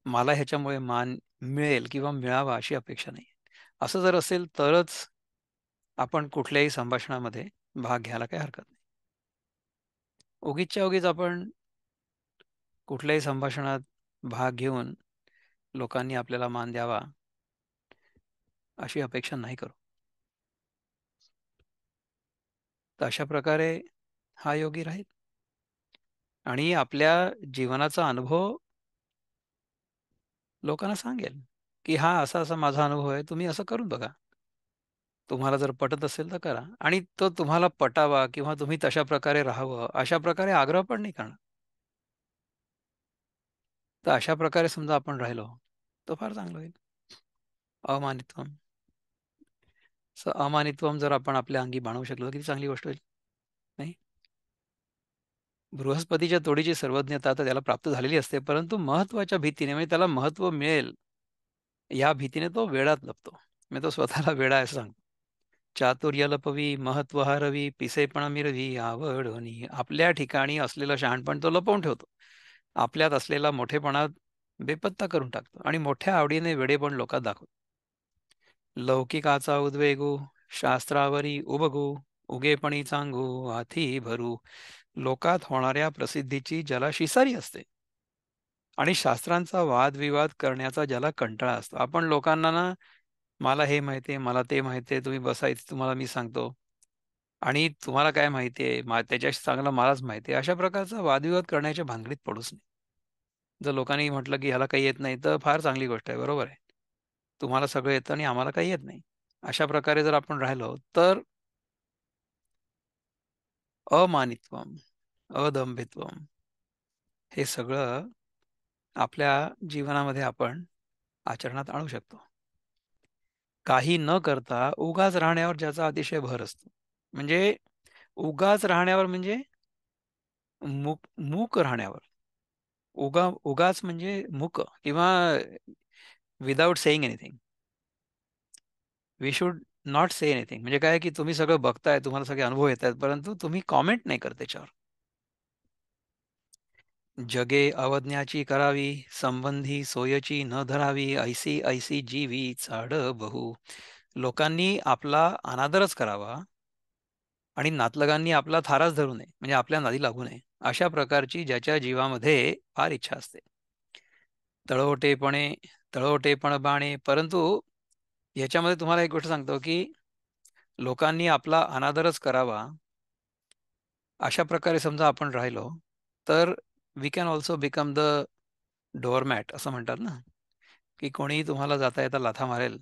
मला ह्याच्यामुळे मान मिळेल किंवा मिळावा अशी अपेक्षा नाही. असं जर असेल तरच आपण कुठल्याही संभाषणामध्ये भाग घ्यायला काही हरकत नाही. उगीचच्या उगीच आपण कुठल्याही संभाषणात भाग घेऊन लोकांनी आपल्याला मान द्यावा अशी अपेक्षा नाही करू. तर अशा प्रकारे हा योगी राहील आणि आपल्या जीवनाचा अनुभव लोकांना सांगेल, की हा असा-असा माझा अनुभव आहे. तुम्ही असं करून बघा. तुम्हाला जर पटत असेल तर करा आणि तो तुम्हाला पटावा किंवा तुम्ही तशा प्रकारे राहावं, अशा प्रकारे आग्रह पण नाही करणार. तर अशा प्रकारे समजा आपण राहिलो, तर फार चांगलं होईल. अमानित्वम. अमानित्वम जर आपण आपल्या अंगी बाणवू शकलो, तर किती चांगली गोष्ट होईल, नाही? बृहस्पतीच्या तोडीची सर्वज्ञता तर त्याला प्राप्त झालेली असते, परंतु महत्त्वाच्या भीतीने म्हणजे त्याला महत्त्व मिळेल, या भीतीने तो वेडात लपतो. मी तो स्वतःला वेडा आहे असं सांगतो. चातुर्य लपवी, महत्त्व हरवी, पिसेपणा मिरवी, आवडोनी. आपल्या ठिकाणी असलेलं शहाणपण तो लपवून ठेवतो. आपल्यात असलेला मोठेपणा बेपत्ता करून टाकतो आणि मोठ्या आवडीने वेडेपण लोकात दाखवतो. लौकिकाचा उद्वेगू, शास्त्रावरी उबगू, उगेपणी चांगू, हाती भरू. लोकात होणाऱ्या प्रसिद्धीची ज्याला शिसारी असते आणि शास्त्रांचा वादविवाद करण्याचा ज्याला कंटाळा असतो. आपण लोकांना ना, मला हे माहिती आहे, मला ते माहिती आहे, तुम्ही बसा इथे तुम्हाला मी सांगतो आणि तुम्हाला काय माहिती आहे, त्याच्याशी चांगलं मलाच माहिती आहे. अशा प्रकारचा वादविवाद करण्याच्या भानगडीत पडूच नाही. जर लोकांनी म्हटलं, की ह्याला काही येत नाही, तर फार चांगली गोष्ट आहे. बरोबर आहे. तुम्हाला सगळं येतं आणि आम्हाला काही येत नाही. अशा प्रकारे जर आपण राहिलो, तर अमानित्वम, अदंभित्वम हे सगळं आपल्या जीवनामध्ये आपण आचरणात आणू शकतो. काही न करता उगाच राहण्यावर ज्याचा अतिशय भर असतो. म्हणजे उगाच राहण्यावर म्हणजे मूक राहण्यावर. उगाच म्हणजे मूक किंवा without saying anything. We should not say anything. म्हणजे काय की तुम्ही सगळं बघताय, तुम्हाला सगळे अनुभव येतायत, परंतु तुम्ही कॉमेंट नाही करत त्याच्यावर. जगे अवज्ञाची करावी, संबंधी सोयची न धरावी, ऐसी ऐसी जीवी चाड बहु. लोकांनी आपला अनादरच करावा आणि नातलगांनी आपला थाराच धरू नये, म्हणजे आपल्या नादी लागू नये. अशा प्रकारची ज्याच्या जीवामध्ये फार इच्छा असते. तळवटेपणे तळवटेपण बाणे, परंतु याच्यामध्ये तुम्हाला एक गोष्ट सांगतो, की लोकांनी आपला अनादरच करावा, अशा प्रकारे समजा आपण राहिलो, तर we can also become the doormat असं म्हणतात ना, की कोणीही तुम्हाला जाता येता लाथा मारेल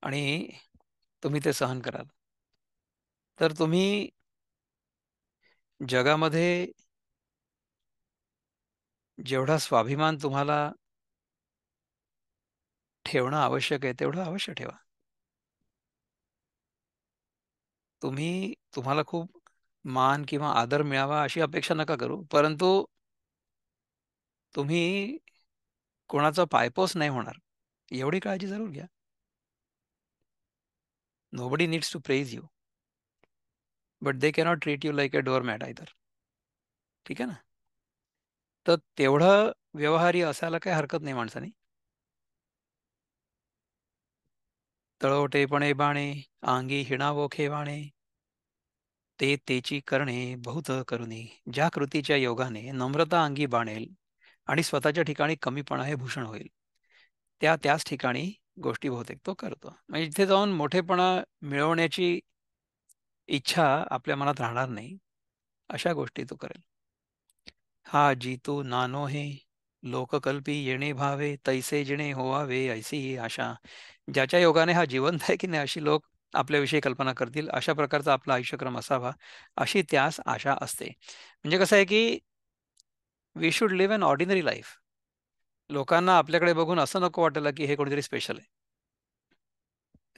आणि तुम्ही ते सहन कराल. तर तुम्ही जगामध्ये जेवढा स्वाभिमान तुम्हाला ठेवणं आवश्यक आहे तेवढं अवश्य ठेवा. तुम्हाला खूप मान किंवा आदर मिळावा अशी अपेक्षा नका करू. परंतु तुम्ही कोणाचा पायपोस नाही होणार एवढी काळजी जरूर घ्या. Nobody needs to praise you, but they cannot treat you like a doormat either. ठीक आहे ना? तर तेवढं व्यवहारी असायला काही हरकत नाही माणसाने. तळवटेपणे बाणे अंगी हिणावो खेवाणे, ते तेची करणे बहुत करुणी. ज्या कृतीच्या योगाने नम्रता अंगी बाणेल आणि स्वतःच्या ठिकाणी कमीपणा हे भूषण होईल, त्याच ठिकाणी गोष्टी बहुतेक तो करतो. म्हणजे इथे जाऊन मोठेपणा मिळवण्याची इच्छा आपल्या मनात राहणार नाही, अशा गोष्टी तो करेल. हा जितू नानो हे लोककल्पी येणे भावे, तैसे जिणे होवावे ऐसी ही आशा. ज्याच्या योगाने हा जिवंत आहे की नाही अशी लोक आपल्याविषयी कल्पना करतील, अशा प्रकारचा आपला आयुष्यक्रम असावा अशी त्यास आशा असते. म्हणजे कसं आहे की we should live an ordinary life. लोकांना आपल्याकडे बघून असं नको वाटायला की हे कोणीतरी स्पेशल आहे.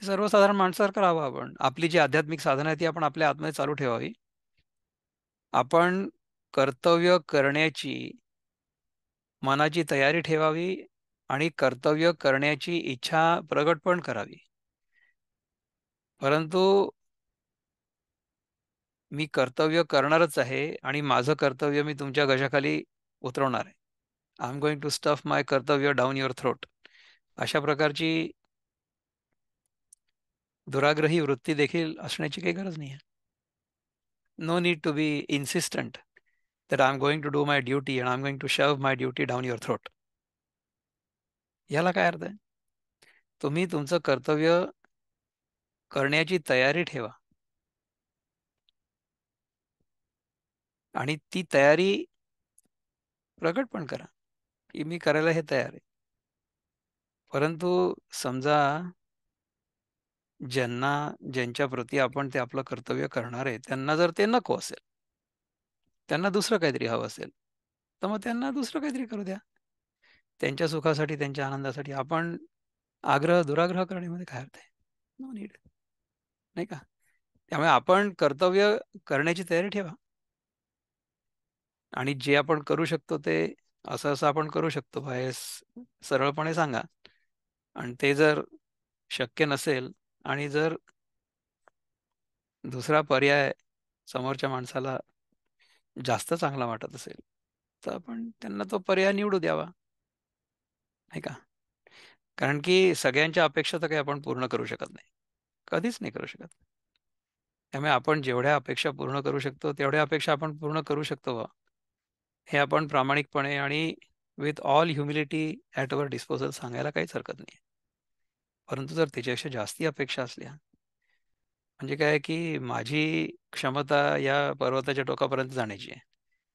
सर्वसाधारण माणसासारखं राहावं आपण. आपली जी आध्यात्मिक साधना आहे ती आपण आपल्या आतमध्ये चालू ठेवावी. आपण कर्तव्य करण्याची मनाची तयारी ठेवावी आणि कर्तव्य करण्याची इच्छा प्रगट पण करावी. परंतु मी कर्तव्य करणारच आहे आणि माझं कर्तव्य मी तुमच्या घशाखाली उतरवणार आहे. I am going to stuff my कर्तव्य डाऊन युअर थ्रोट. अशा प्रकारची दुराग्रही वृत्ती देखील असण्याची काही गरज नाही आहे. No need to be insistent that I'm going to do my duty and I'm going to shove my duty down your throat. याला काय अर्थ आहे? तुम्ही तुमचं कर्तव्य करण्याची तयारी ठेवा आणि ती तयारी प्रकट पण करा की मी करायला हे तयार आहे. परंतु समजा ज्यांना ज्यांच्या प्रती आपण ते आपलं कर्तव्य करणार आहे त्यांना जर ते नको असेल, त्यांना दुसरं काहीतरी हवं असेल, तर मग त्यांना दुसरं काहीतरी करू द्या. त्यांच्या सुखासाठी, त्यांच्या आनंदासाठी आपण दुराग्रह करण्यामध्ये काय अर्थ आहे? No need. नाही का? त्यामुळे आपण कर्तव्य करण्याची तयारी ठेवा आणि जे आपण करू शकतो ते असं आपण करू शकतो हे सरळपणे सांगा. आणि ते जर शक्य नसेल आणि जर दुसरा पर्याय समोरच्या माणसाला जास्त चांगला वाटत असेल, तर आपण त्यांना तो पर्याय निवडू द्यावा. नाही का? कारण की सगळ्यांच्या अपेक्षा तर काही आपण पूर्ण करू शकत नाही. कधीच नाही करू शकत. त्यामुळे आपण जेवढ्या अपेक्षा पूर्ण करू शकतो, तेवढ्या अपेक्षा आपण पूर्ण करू शकतो बा. हे आपण प्रामाणिकपणे आणि with all humility at our disposal सांगायला काहीच हरकत नाही. परंतु जर त्याच्यापेक्षा जास्ती अपेक्षा असल्या, म्हणजे काय की माझी क्षमता या पर्वताच्या टोकापर्यंत जाण्याची आहे.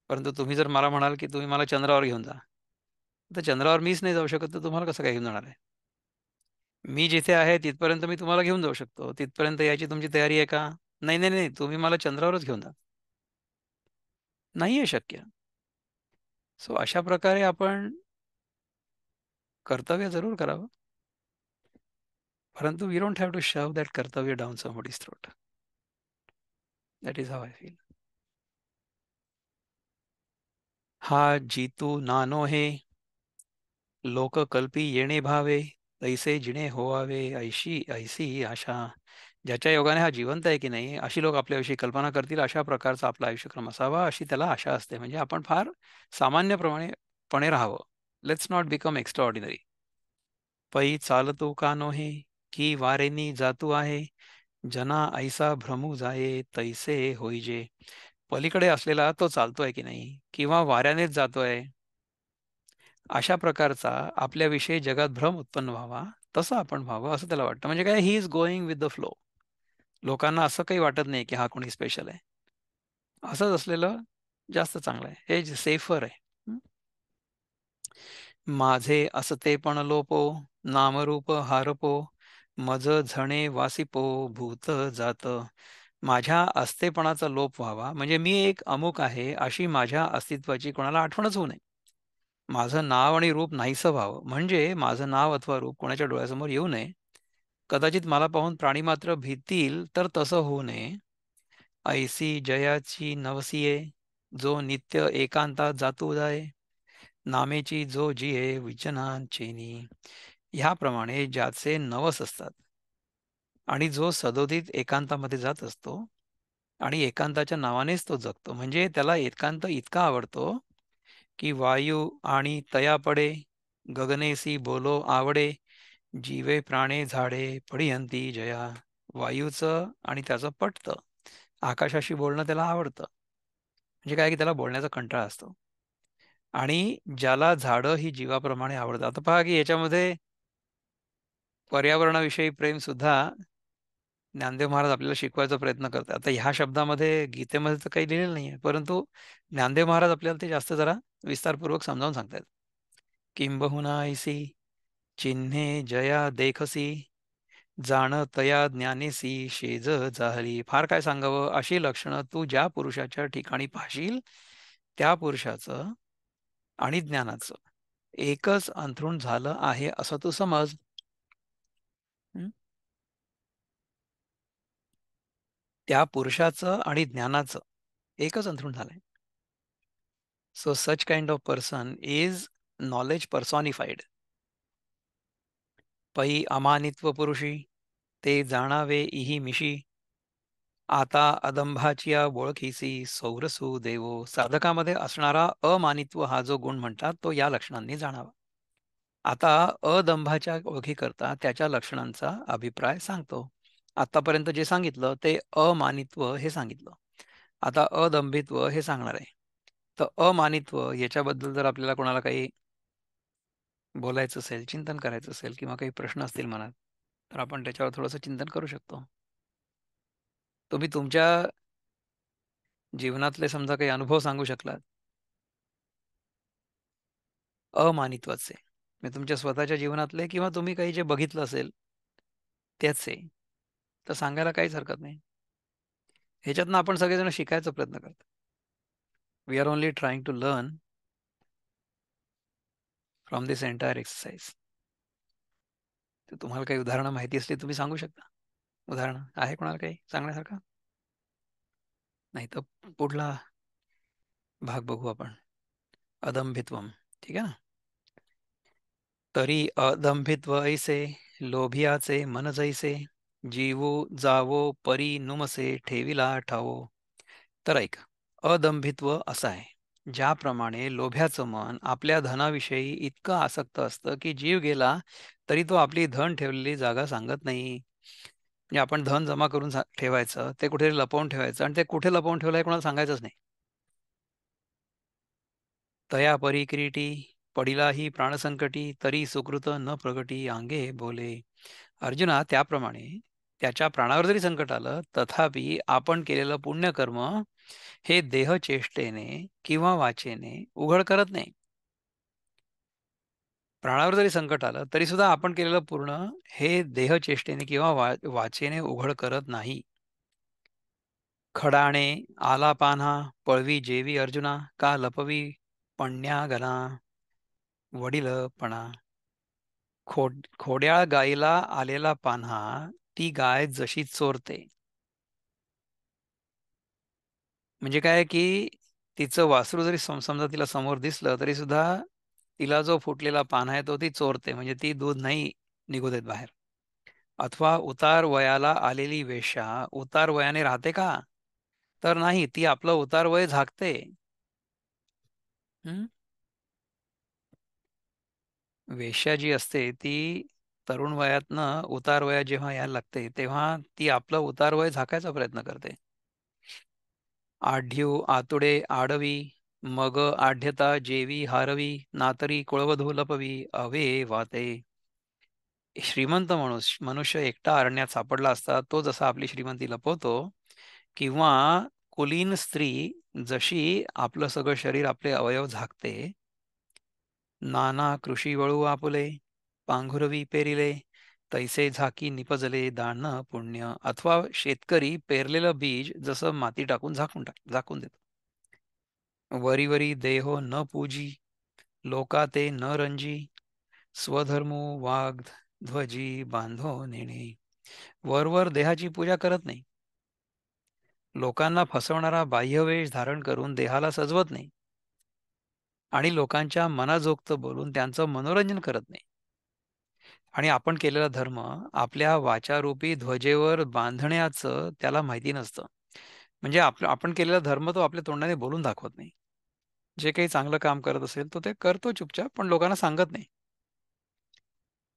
परंतु तुम्ही जर मला म्हणाल की तुम्ही मला चंद्रावर घेऊन जा. तर चंद्रावर मीच नाही जाऊ शकत, तर तुम्हाला कसं काय घेऊन जाणार आहे? मी जिथे आहे तिथपर्यंत मी तुम्हाला घेऊन जाऊ शकतो. तिथपर्यंत यायची तुमची तयारी आहे का? नाही, नाही, नाही. तुम्ही मला चंद्रावरच घेऊन जा. नाहीये शक्य. सो अशा प्रकारे आपण कर्तव्य जरूर करावं. परंतु we don't have to shove that कर्तव्य down somebody's throat. That is how I feel. हा जितू नानो हे लोक कल्पी येणे भावे, तैसे जिणे होवावे ऐशी ऐसी ही आशा. ज्याच्या योगाने हा जिवंत आहे की नाही अशी लोक आपल्याविषयी कल्पना करतील, अशा प्रकारचा आपला आयुष्यक्रम असावा अशी त्याला आशा असते. म्हणजे आपण फार सामान्यपणे राहावं. Let's not become extra ordinary. पै चालतो का नोहे की वारेनी जातू आहे, जना ऐसा भ्रमू जाये तैसे होईजे. पलीकडे असलेला तो चालतोय की नाही किंवा वाऱ्यानेच जातोय, अशा प्रकारचा आपल्याविषयी जगात भ्रम उत्पन्न व्हावा, तसं आपण व्हावं असं त्याला वाटतं. म्हणजे काय, he is going with the flow. लोकांना असं काही वाटत नाही की हा कोणी स्पेशल आहे. असंच असलेलं जास्त चांगलं आहे. हे सेफर आहे. माझे असते पण लोपो, नामरूप हारपो, मज झणे वासिपो भूत जात. माझ्या असतेपणाचा लोप व्हावा, म्हणजे मी एक अमुक आहे अशी माझ्या अस्तित्वाची कोणाला आठवणच होऊ नये. माझं नाव आणि रूप नाहीसं व्हावं, म्हणजे माझं नाव अथवा रूप कोणाच्या डोळ्यासमोर येऊ नये. कदाचित मला पाहून प्राणी मात्र भीतील, तर तसं होऊ नये. ऐसी जयाची नवसिये, जो नित्य एकांतात जातो उदाये. नामेची जो जिये विचनांचेनी. ह्याप्रमाणे ज्याचे नवस असतात आणि जो सदोदित एकांतामध्ये जात असतो आणि एकांताच्या नावानेच तो जगतो, म्हणजे त्याला एकांत इतका आवडतो की वायू आणि तया पडे, गगनेसी बोलो आवडे, जीवे प्राणे झाडे पडियंती जया. वायूचं आणि त्याचं पटतं, आकाशाशी बोलणं त्याला आवडतं. म्हणजे काय की त्याला बोलण्याचा कंटाळा असतो. आणि ज्याला झाडं ही जीवाप्रमाणे आवडतात. आता पहा की याच्यामध्ये पर्यावरणाविषयी प्रेम सुद्धा ज्ञानदेव महाराज आपल्याला शिकवायचा प्रयत्न करतात. आता ह्या शब्दामध्ये गीतेमध्ये तर काही लिहिलेलं नाहीये, परंतु ज्ञानदेव महाराज आपल्याला ते जास्त जरा विस्तारपूर्वक समजावून सांगतात. किंबहुना ऐसी चिन्हे जया देखसी, जाण तया ज्ञानेसी शेज जाहली. फार काय सांगावं, अशी लक्षणं तू ज्या पुरुषाच्या ठिकाणी पाहशील, त्या पुरुषाचं आणि ज्ञानाचं एकच अंथरूण झालं आहे असं तू समज. हं? त्या पुरुषाचं आणि ज्ञानाचं एकच अंथरूण झालंय. So such kind of person is knowledge personified. पै अमानित्व पुरुषी, ते जाणावे इही मिशी. आता अदंभाचिया ओळखीसी सौरसू देवो. साधकामध्ये असणारा अमानित्व हा जो गुण म्हणतात, तो या लक्षणांनी जाणावा. आता अदंभाच्या ओळखीकरता त्याच्या लक्षणांचा अभिप्राय सांगतो. आतापर्यंत जे सांगितलं ते अमानित्व हे सांगितलं. आता अदंभित्व हे सांगणार आहे. तर अमानित्व याच्याबद्दल जर आपल्याला कोणाला काही बोलायचं असेल, चिंतन करायचं असेल किंवा काही प्रश्न असतील मनात, तर आपण त्याच्यावर थोडंसं चिंतन करू शकतो. तुम्ही तुमच्या जीवनातले समजा काही अनुभव सांगू शकलात अमानित्वाचे, म्हणजे तुमच्या स्वतःच्या जीवनातले किंवा तुम्ही काही जे बघितलं असेल त्याचे, तर सांगायला काहीच हरकत नाही. ह्याच्यातनं आपण सगळेजण शिकायचा प्रयत्न करतो. We are only trying to learn from this entire exercise. तर तुम्हाला काही उदाहरणं माहिती असली तुम्ही सांगू शकता. उदाहरण आहे कोणाला काही सांगण्यासारखं? नाही तर पुढला भाग बघू आपण. अदंभित्वम. ठीक आहे ना. तरी अदंभित्व ऐसे, लोभियाचे मन जैसे, जीवो जावो परी नुमसे ठेविला ठावो. तर ऐक, अदंभित्व असं आहे, ज्याप्रमाणे लोभ्याचं मन आपल्या धनाविषयी इतकं आसक्त असतं की जीव गेला तरी तो आपली धन ठेवलेली जागा सांगत नाही. म्हणजे आपण धन जमा करून ठेवायचं, ते कुठे लपवून ठेवायचं आणि ते कुठे लपवून ठेवलंय कोणाला सांगायचंच नाही. तया परी किरीटी, पडिलाही प्राणसंकटी, तरी सुकृत न प्रगटी अंगे बोले. अर्जुना, त्याप्रमाणे त्याच्या प्राणावर जरी संकट आलं तथापि आपण केलेलं पुण्यकर्म हे देहचेष्टेने किंवा वाचेने उघड करत नाही. प्राणावर जरी संकट आलं तरी सुद्धा आपण केलेलं पूर्ण हे देहचेष्टेने किंवा वाचेने उघड करत नाही. खडाणे आला पान्हा, पळवी जेवी अर्जुना, का लपवी पण्या गणा वडीलपणा. खोड्याळ गायीला आलेला पान्हा, ती गाय जशी चोरते. म्हणजे काय की तिचं वासरू जरी समजा तिला समोर दिसलं तरी सुद्धा तिला जो फुटलेला पान आहे तो ती चोरते, म्हणजे ती दूध नाही निघू देत बाहेर. अथवा उतार वयाला आलेली वेश्या उतार वयाने राहते का? तर नाही, ती आपलं उतार वय झाकते. हं? वेश्या जी असते ती तरुण वयातनं उतार वयात जेव्हा यायला लागते तेव्हा ती आपलं उतार वय झाकायचा प्रयत्न करते. आढ्यू आतुडे आडवी, मग आढ्यता जेवी हारवी, नातरी कुळवधू लपवी अवे वाते. श्रीमंत मनुष्य एकटा अरण्यात सापडला असता तो जसा आपली श्रीमंती लपवतो, किंवा कुलीन स्त्री जशी आपलं सगळं शरीर आपले अवयव झाकते, नाना कृषी वळू आपुले, पांघुरवी पेरिले, तैसे झाकी निपजले दान पुण्य, अथवा शेतकरी पेरलेलं बीज जसं माती टाकून झाकून देतो. वरी वरी देहो न पूजी, लोका ते न रंजी, स्वधर्मो वाग् ध्वजी बांधो नेणे. वरवर देहाची पूजा करत नाही, लोकांना फसवणारा बाह्यवेश धारण करून देहाला सजवत नाही, आणि लोकांच्या मनाजोगतं बोलून त्यांचं मनोरंजन करत नाही. आणि आपण केलेला धर्म आपल्या वाचारूपी ध्वजेवर बांधण्याचं त्याला माहिती नसतं. म्हणजे आपण केलेला धर्म तो आपल्या तोंडाने बोलून दाखवत नाही. जे काही चांगलं काम करत असेल तो ते करतो चुपचाप, पण लोकांना सांगत नाही.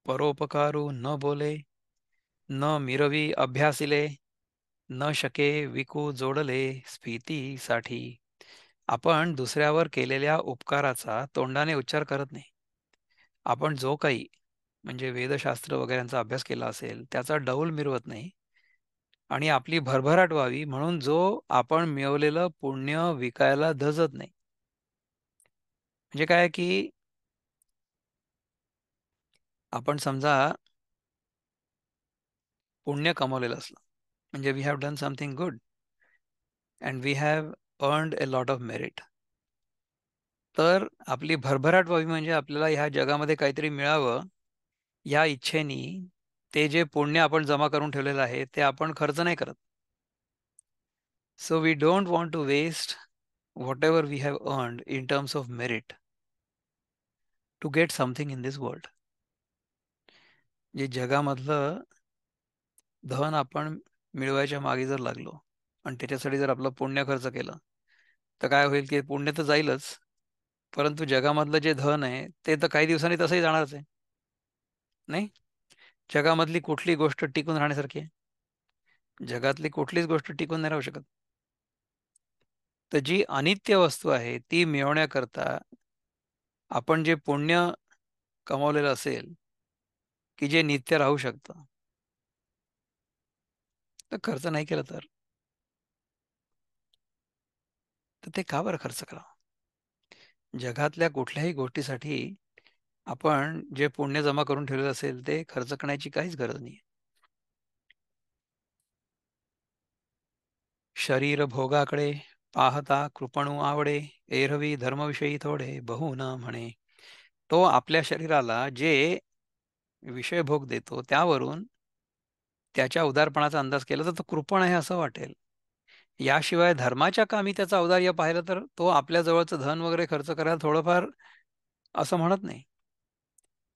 परोपकारू न बोले, न मिरवी अभ्यासिले, न शके विकू जोडले स्फीतीसाठी. आपण दुसऱ्यावर केलेल्या उपकाराचा तोंडाने उच्चार करत नाही. आपण जो काही म्हणजे वेदशास्त्र वगैरेंचा अभ्यास केला असेल त्याचा डौल मिरवत नाही, आणि आपली भरभराट व्हावी म्हणून जो आपण मिळवलेलं पुण्य विकायला धजत नाही. म्हणजे काय की आपण समजा पुण्य कमवलेलं असलं, म्हणजे we have done something good and we have earned a lot of merit. तर आपली भरभराट व्हावी म्हणजे आपल्याला ह्या जगामध्ये काहीतरी मिळावं या इच्छेनी ते जे पुण्य आपण जमा करून ठेवलेलं आहे ते आपण खर्च नाही करत. So we don't want to waste whatever we have earned in terms of merit to get something in this world. जे जगामधलं धन आपण मिळवायच्या मागे जर लागलो आणि त्याच्यासाठी जर आपलं पुण्य खर्च केलं, तर काय होईल की पुण्य तर जाईलच, परंतु जगामधलं जे धन आहे ते तर काही दिवसांनी तसंही जाणारच आहे. नाही, जगामधली कुठली गोष्ट टिकून राहण्यासारखी आहे? जगातली कुठलीच गोष्ट टिकून नाही राहू शकत. तर जी अनित्य वस्तू आहे ती मिळवण्याकरता आपण जे पुण्य कमावलेलं असेल की जे नित्य राहू शकतं, तर खर्च नाही केलं तर ते का बरं खर्च करावं? जगातल्या कुठल्याही गोष्टीसाठी आपण जे पुण्य जमा करून ठेवलेलं असेल ते खर्च करण्याची काहीच गरज नाही. शरीर भोगाकडे पाहता कृपणू आवडे, एरवी धर्मविषयी थोडे बहु न म्हणे. तो आपल्या शरीराला जे विषय भोग देतो त्यावरून त्याच्या उदारपणाचा अंदाज केला तर तो कृपण आहे असं वाटेल. याशिवाय धर्माच्या कामी त्याचं औदार्य पाहिलं तर तो आपल्या जवळचं धन वगैरे खर्च करायला थोडंफार असं म्हणत नाही.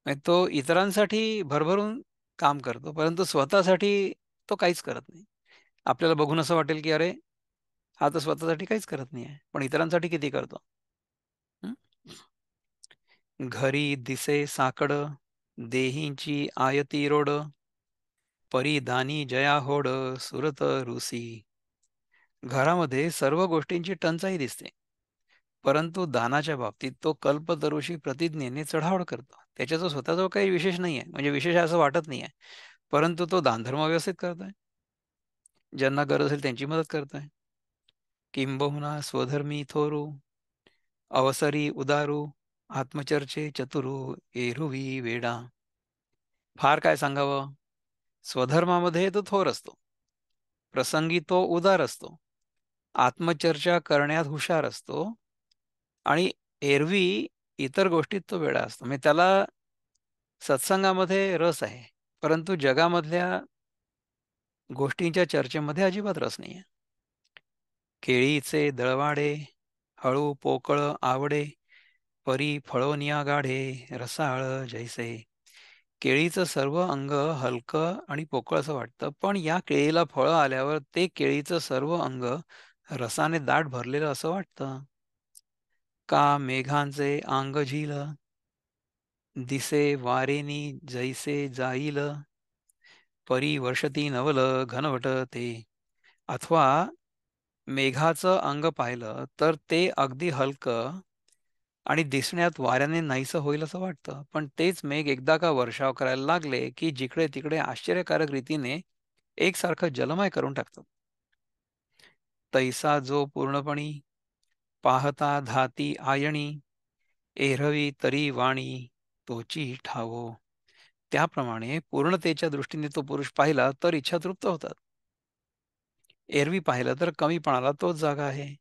म्हणजे तो इतरांसाठी भरभरून काम करतो, परंतु स्वतःसाठी तो काहीच करत नाही. आपल्याला बघून असं वाटेल, की अरे, हा तर स्वतःसाठी काहीच करत नाही आहे, पण इतरांसाठी किती करतो. हं? घरी दिसे साकड, देहींची आयती रोड, परी दानी जया होड, सुरत रुसी. घरामध्ये सर्व गोष्टींची टंचाई दिसते, परंतु दानाच्या बाबतीत तो कल्पतरुषी प्रतिज्ञेने चढाओढ करतो. त्याच्याजवळ स्वतःजवळ काही विशेष नाही आहे, म्हणजे विशेष आहे असं वाटत नाही आहे, परंतु तो दानधर्म व्यवस्थित करतोय. ज्यांना गरज असेल त्यांची मदत करतोय. किंबहुना स्वधर्मी थोरू, अवसरी उदारू, आत्मचर्चे चतुरू, एरुवी वेडा. फार काय सांगावं? स्वधर्मामध्ये तो थोर असतो, प्रसंगी तो उदार असतो, आत्मचर्चा करण्यात हुशार असतो, आणि एरवी इतर गोष्टीत तो वेडा असतो. म्हणजे त्याला सत्संगामध्ये रस आहे, परंतु जगामधल्या गोष्टींच्या चर्चेमध्ये अजिबात रस नाहीये. केळीचे दळवाडे, हळू पोकळ आवडे, परी फळोनिया गाढे, रसाळ जैसे. केळीचं सर्व अंग हलकं आणि पोकळ असं वाटतं, पण या केळीला फळं आल्यावर ते केळीचं सर्व अंग रसाने दाट भरलेलं असं वाटतं. का मेघांचे अंग झील, दिसे वारेनी जैसे जाईल, परी वर्षती नवल घनवट ते. अथवा मेघाचं अंग पाहिलं तर ते अगदी हलकं आणि दिसण्यात वाऱ्याने नाहीसं होईल असं वाटतं, पण तेच मेघ एकदा का वर्षाव करायला लागले की जिकडे तिकडे आश्चर्यकारक रीतीने एकसारखं जलमय करून टाकतात. तैसा जो पूर्णपणी पाहता धाती आयणी, एरवी तरी वाणी तोची ठावो. त्याप्रमाणे पूर्णतेच्या दृष्टीने तो पुरुष पाहिला तर इच्छा तृप्त होतात. एरवी पाहिलं तर कमीपणाला तोच जागा आहे.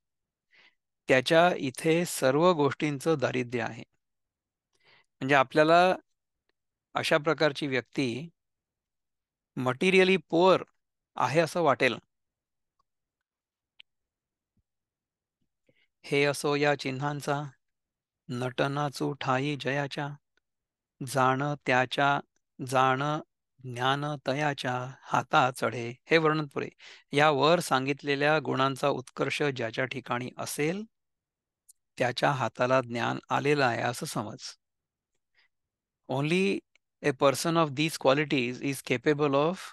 त्याच्या इथे सर्व गोष्टींचं दारिद्र्य आहे. म्हणजे आपल्याला अशा प्रकारची व्यक्ती मटेरियली पुअर आहे असं वाटेल. हे असो या चिन्हांचा, नटनाचू ठाई जयाच्या, जाण त्याच्या, जाण ज्ञान तयाच्या, हाता चढे. हे वर्णन पुरे. या वर सांगितलेल्या गुणांचा उत्कर्ष ज्याच्या ठिकाणी असेल त्याच्या हाताला ज्ञान आलेलं आहे असं समज. Only a person of these qualities is capable of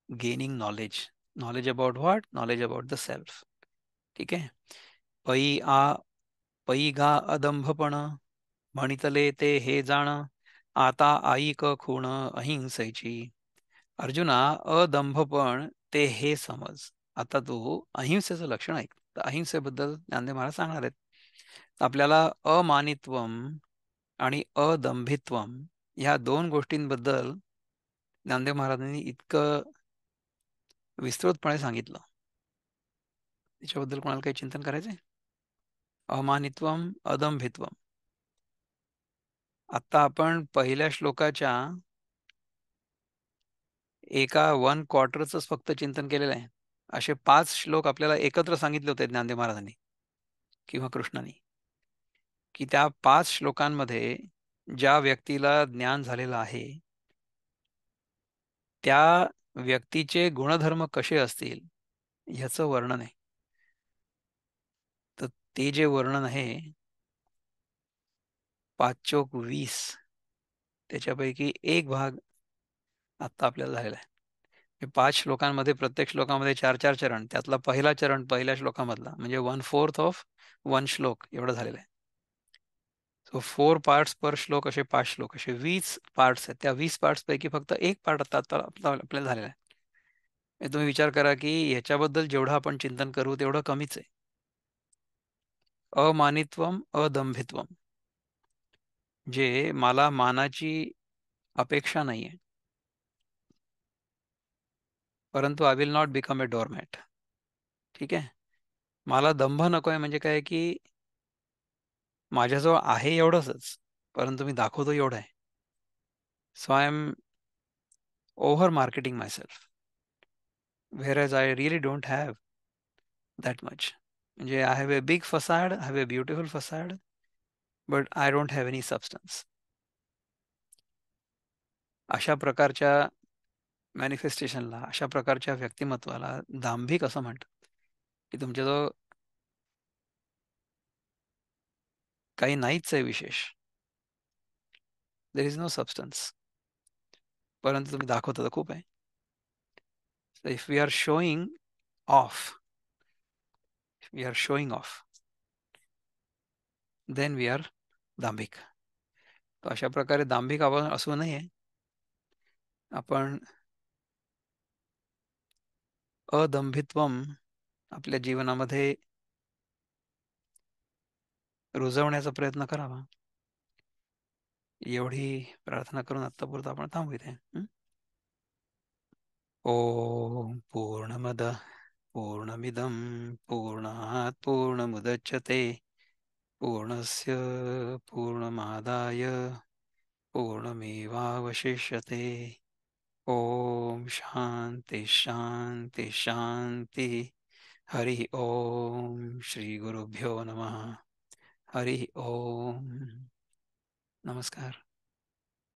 gaining knowledge. Knowledge about what? Knowledge about the self. ठीक आहे. पै गा अदंभपण, म्हणितले ते हे जाण, आता ऐक खूण अहिंसेची. अर्जुना, अदंभपण ते हे समज. आता तू अहिंसेचं लक्षण ऐक. तर अहिंसेबद्दल ज्ञानदेव महाराज सांगणार आहेत. आपल्याला अमानित्वम आणि अदंभित्वम ह्या दोन गोष्टींबद्दल ज्ञानदेव महाराजांनी इतकं विस्तृतपणे सांगितलं. त्याच्याबद्दल कोणाला काही चिंतन करायचंय? अमानित्वम अदंभित्वम. आता आपण पहिल्या श्लोकाच्या एका 1/4च फक्त चिंतन केलेलं आहे. असे 5 श्लोक आपल्याला एकत्र सांगितले होते ज्ञानदेव महाराजांनी किंवा कृष्णाने, की त्या 5 श्लोकांमध्ये ज्या व्यक्तीला ज्ञान झालेलं आहे त्या व्यक्तीचे गुणधर्म कसे असतील ह्याचं वर्णन आहे. तर ते जे वर्णन आहे 5 × 20 त्याच्यापैकी एक भाग आत्ता आपल्याला झालेला आहे. 5 श्लोकांमध्ये प्रत्येक श्लोकामध्ये 4-4 चरण. त्यातला पहिला चरण पहिल्या श्लोकामधला म्हणजे 1/4 ऑफ 1 श्लोक एवढं झालेलं आहे. सो 4 पार्ट्स पर श्लोक, असे 5 श्लोक, असे 20 पार्ट्स आहेत. त्या 20 पार्ट्स पैकी फक्त एक पार्ट आता आपल्याला झालेला आहे. तुम्ही विचार करा की ह्याच्याबद्दल जेवढं आपण चिंतन करू तेवढं कमीच आहे. अमानित्वम अदंभित्वम, जे मला मानाची अपेक्षा नाहीये, परंतु I will not become a doormat. ठीक आहे. मला दंभ नकोय म्हणजे काय की माझ्याजवळ आहे एवढंच, परंतु मी दाखवतो एवढं आहे. So I am over marketing myself, whereas I really don't have that much. म्हणजे I have a big facade, I have a beautiful facade, but I don't have any substance. अशा प्रकारच्या मॅनिफेस्टेशनला, अशा प्रकारच्या व्यक्तिमत्वाला दांभिक असं म्हणतात, की तुमच्याजवळ काही नाहीच आहे विशेष. देर इज नो सबस्टन्स, परंतु तुम्ही दाखवता तर खूप आहे. If we are showing off, we are showing off, then we are दांभिक. तर अशा प्रकारे दांभिक आपण असू नये. आपण अदंभित्वम आपल्या जीवनामध्ये रुजवण्याचा प्रयत्न करावा. एवढी प्रार्थना करून आत्तापुरतं आपण थांबू इथे. ओम पूर्णमद पूर्णमिदं पूर्णात् पूर्णमुदच्यते पूर्णस्य पूर्णमादाय पूर्णमेवावशिष्यते. ओम शांती शांती शांती. हरि ओम. श्री गुरुभ्यो नमः. हरि ओम. नमस्कार.